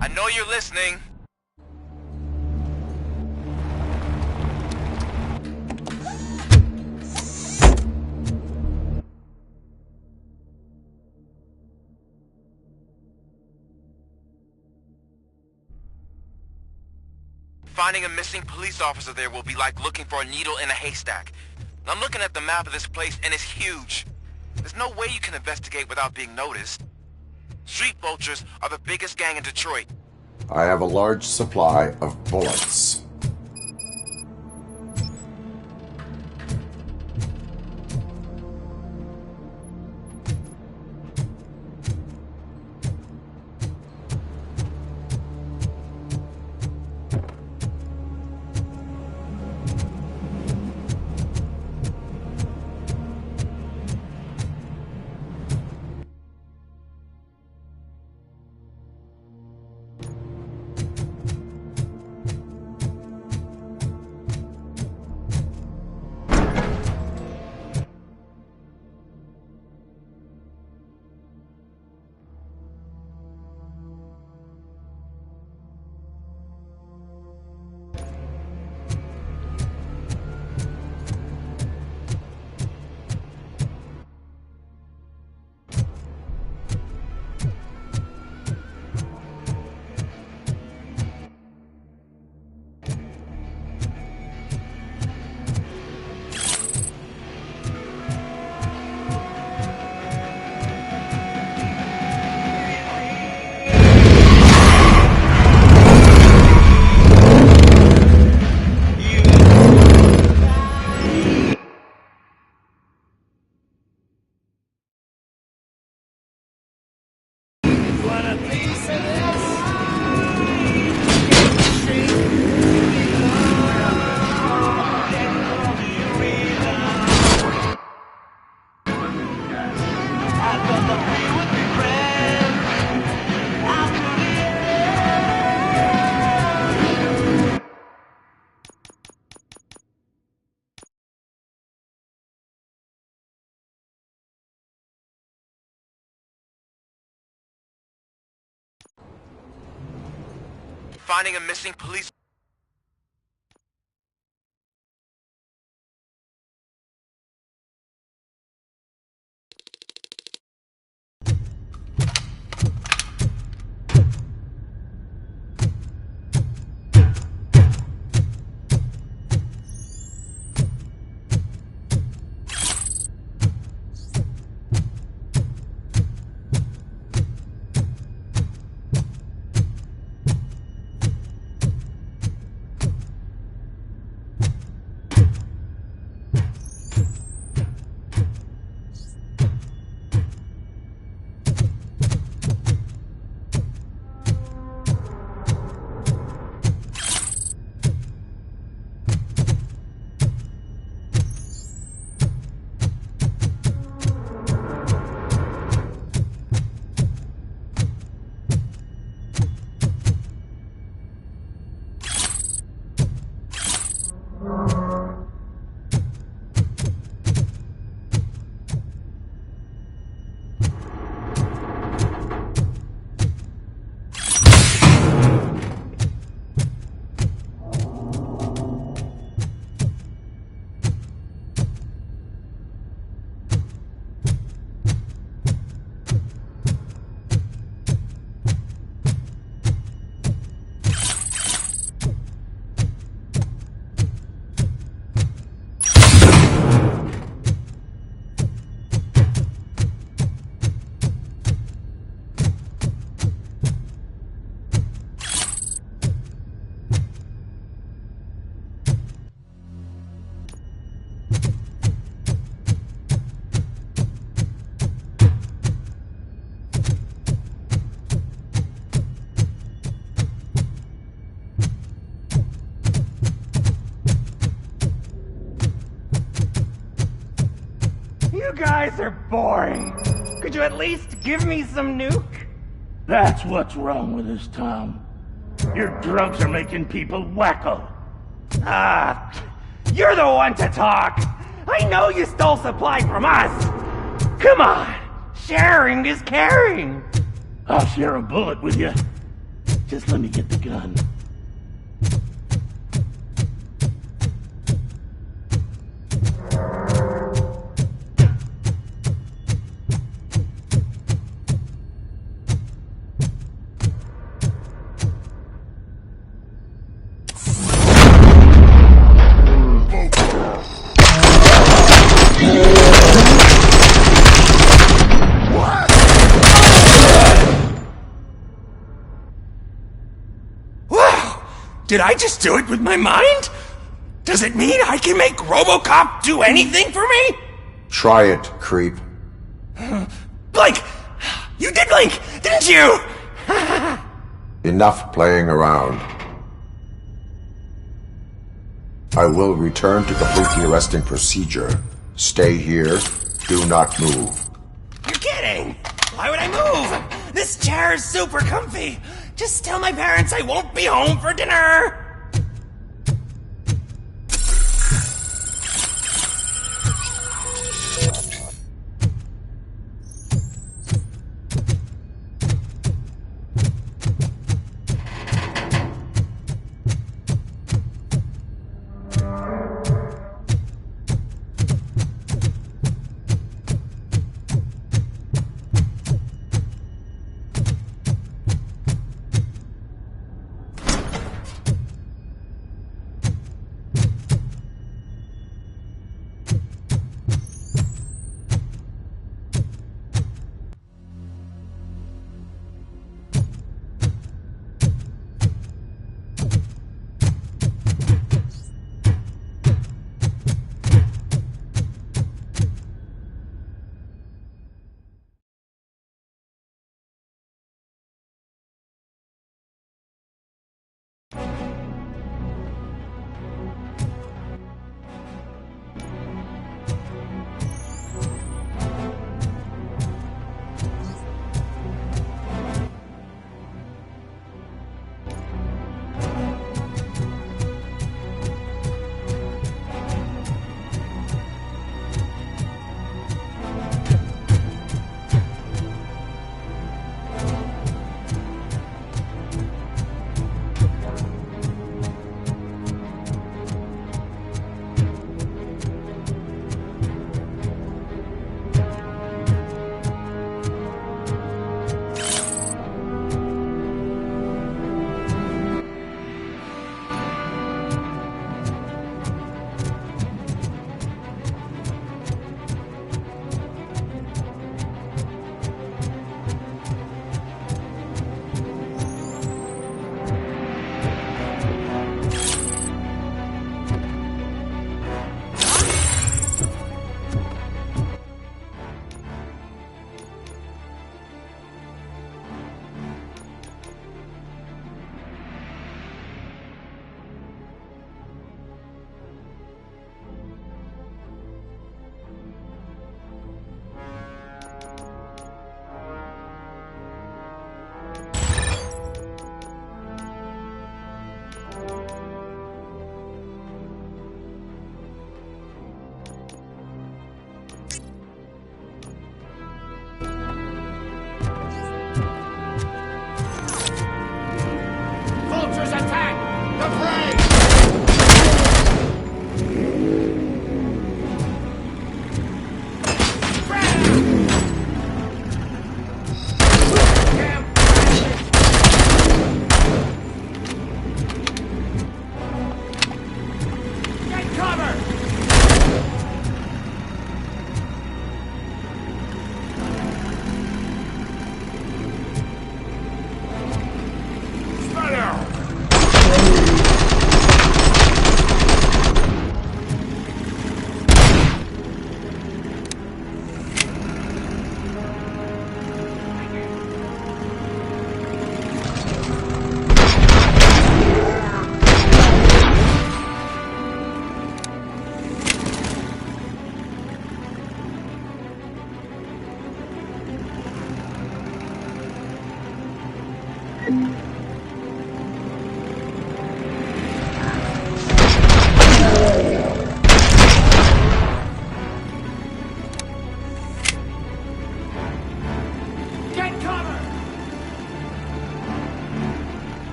I know you're listening. Finding a missing police officer there will be like looking for a needle in a haystack. I'm looking at the map of this place and it's huge. There's no way you can investigate without being noticed. Street vultures are the biggest gang in Detroit. I have a large supply of bullets. finding a missing police... You guys are boring. Could you at least give me some nuke? That's what's wrong with this town. Your drugs are making people wacko. Ah, you're the one to talk. I know you stole supply from us. Come on, sharing is caring. I'll share a bullet with you. Just let me get the gun. Did I just do it with my mind? Does it mean I can make Robocop do anything for me? Try it, creep. Blink! You did blink, didn't you? Enough playing around. I will return to complete the arresting procedure. Stay here. Do not move. You're kidding! Why would I move? This chair is super comfy. Just tell my parents I won't be home for dinner.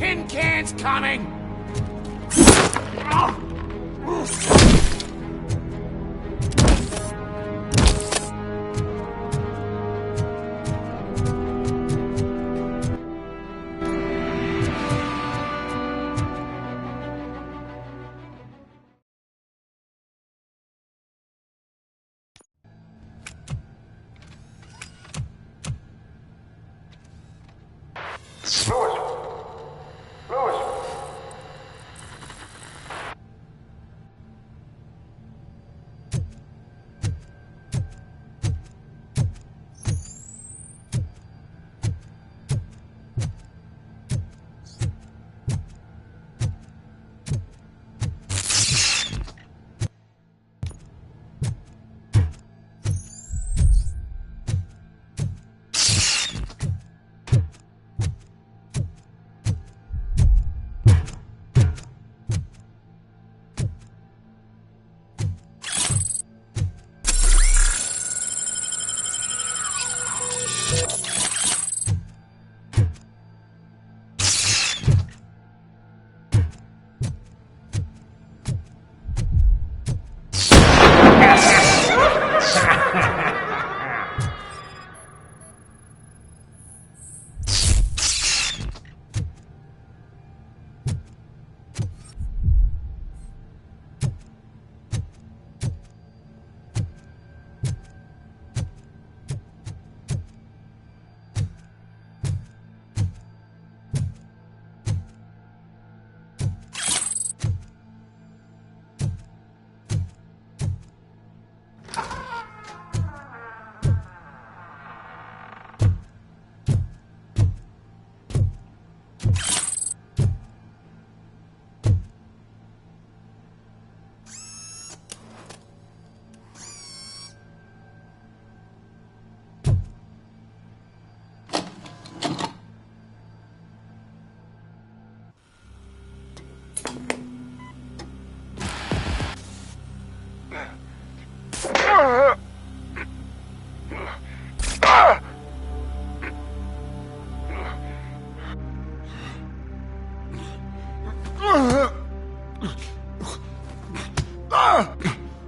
tin can's coming!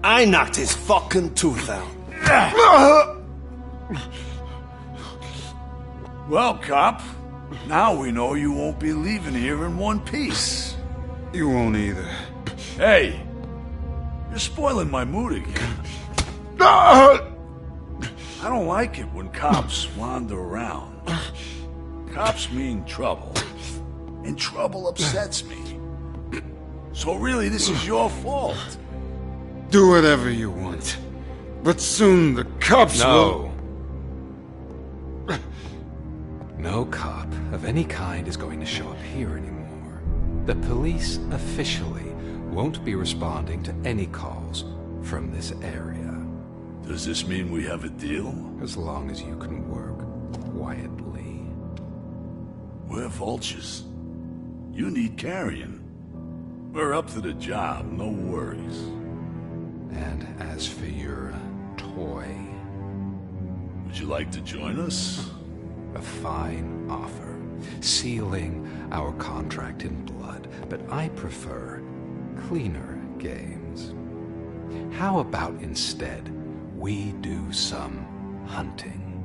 I knocked his fucking tooth out. Well, cop, now we know you won't be leaving here in one piece. You won't either. Hey, you're spoiling my mood again. I don't like it when cops wander around. Cops mean trouble, and trouble upsets me. So really, this is your fault. Do whatever you want. But soon the cops will... No cop of any kind is going to show up here anymore. The police officially won't be responding to any calls from this area. Does this mean we have a deal? As long as you can work quietly. We're vultures. You need carrying. We're up to the job, no worries. And as for your toy... Would you like to join us? A fine offer, sealing our contract in blood, but I prefer cleaner games. How about instead we do some hunting?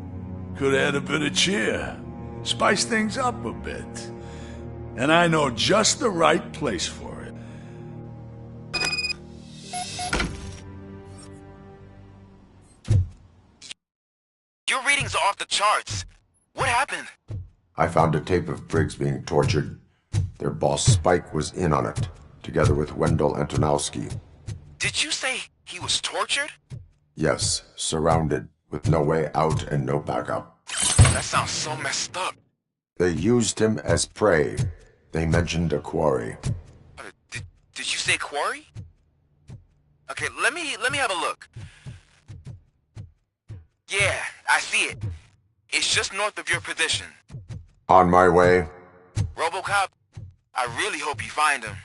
Could add a bit of cheer, spice things up a bit. And I know just the right place for it. Your readings are off the charts. What happened? I found a tape of Briggs being tortured. Their boss Spike was in on it, together with Wendell Antonowski. Did you say he was tortured? Yes, surrounded, with no way out and no backup. That sounds so messed up. They used him as prey. They mentioned a quarry. Did you say quarry? Okay, let me have a look. Yeah, I see it. It's just north of your position. On my way. Robocop, I really hope you find him.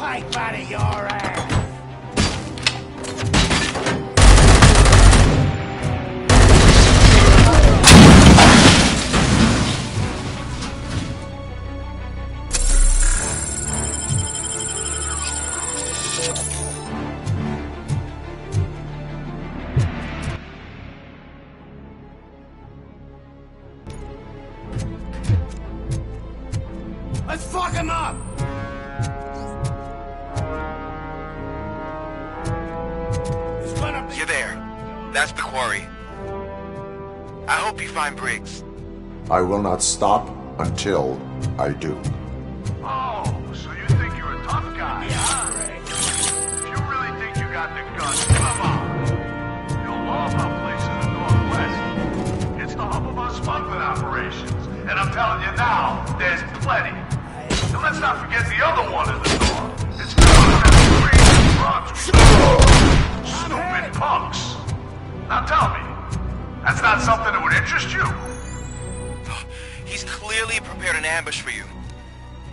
life out of your ass! Let's fuck him up! You're there. That's the quarry. I hope you find Briggs. I will not stop until I do. Oh, so you think you're a tough guy, huh? If you really think you got the guts, come on. You'll love our place in the Northwest. It's the hub of our smuggling operations. And I'm telling you now, there's plenty. And let's not forget the other one in the north. It's stupid punks. Now tell me, that's not something that would interest you? He's clearly prepared an ambush for you.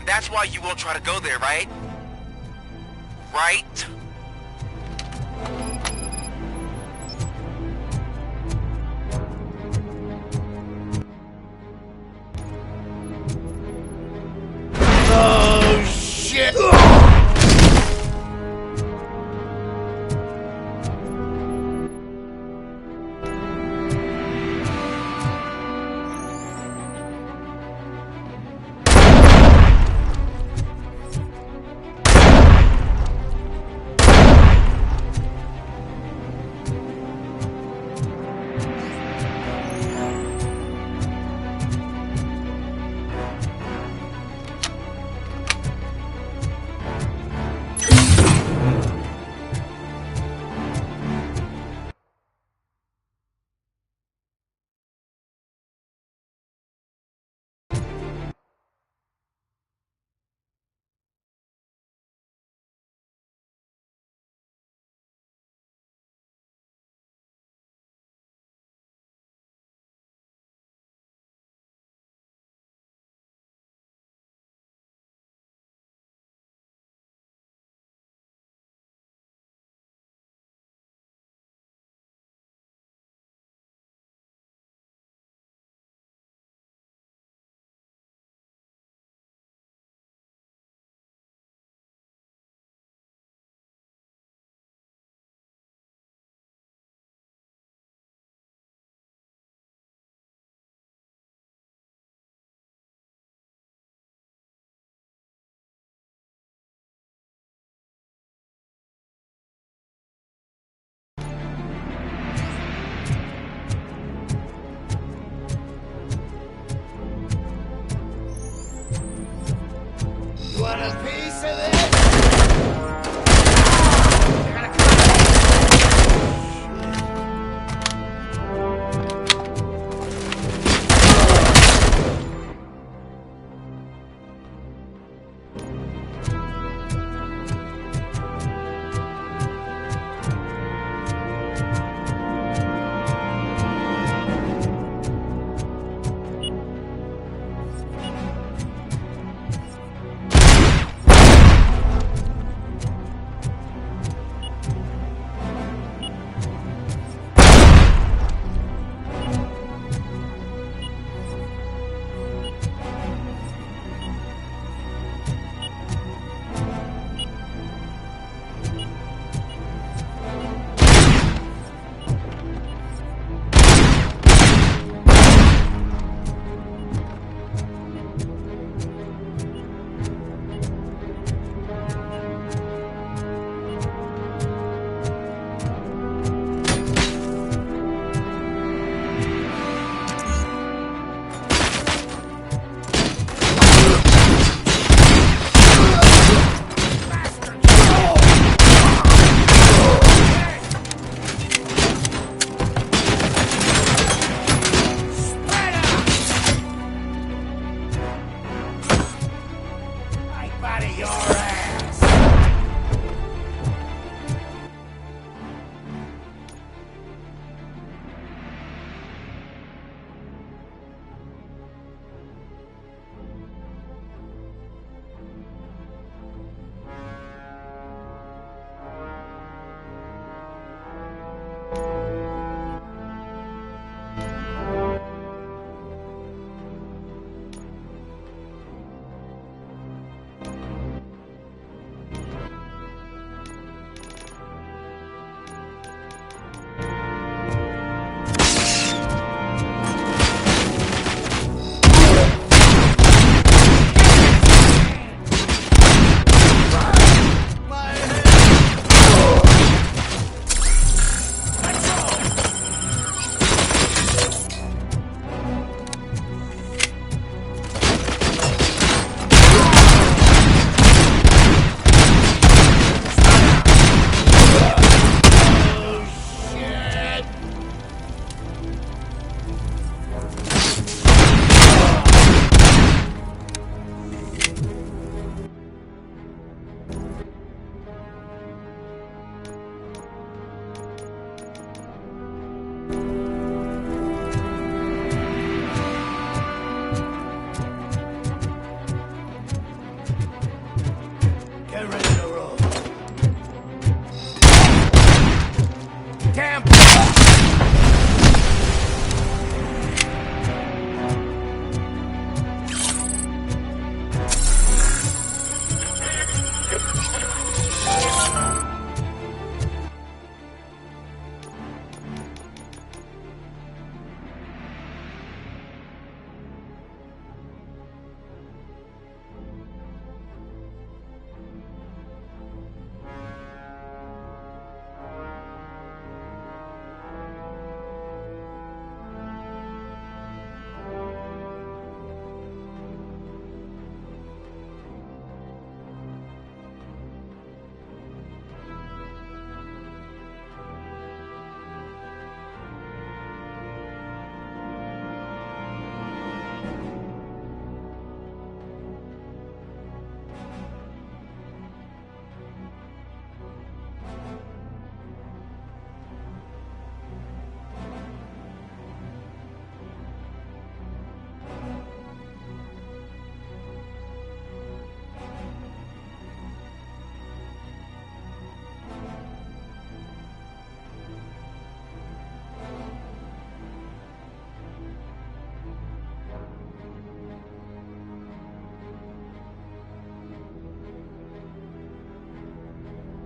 That's why you won't try to go there, right? Right? Oh, shit!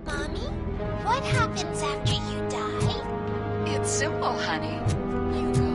Mommy, what happens after you die? It's simple, honey. You go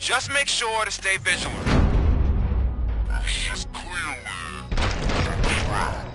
Just make sure to stay vigilant. She's clearly a trap.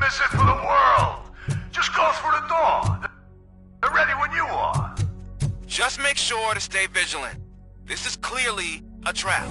miss it for the world. Just go through the door. They're ready when you are. Just make sure to stay vigilant. This is clearly a trap.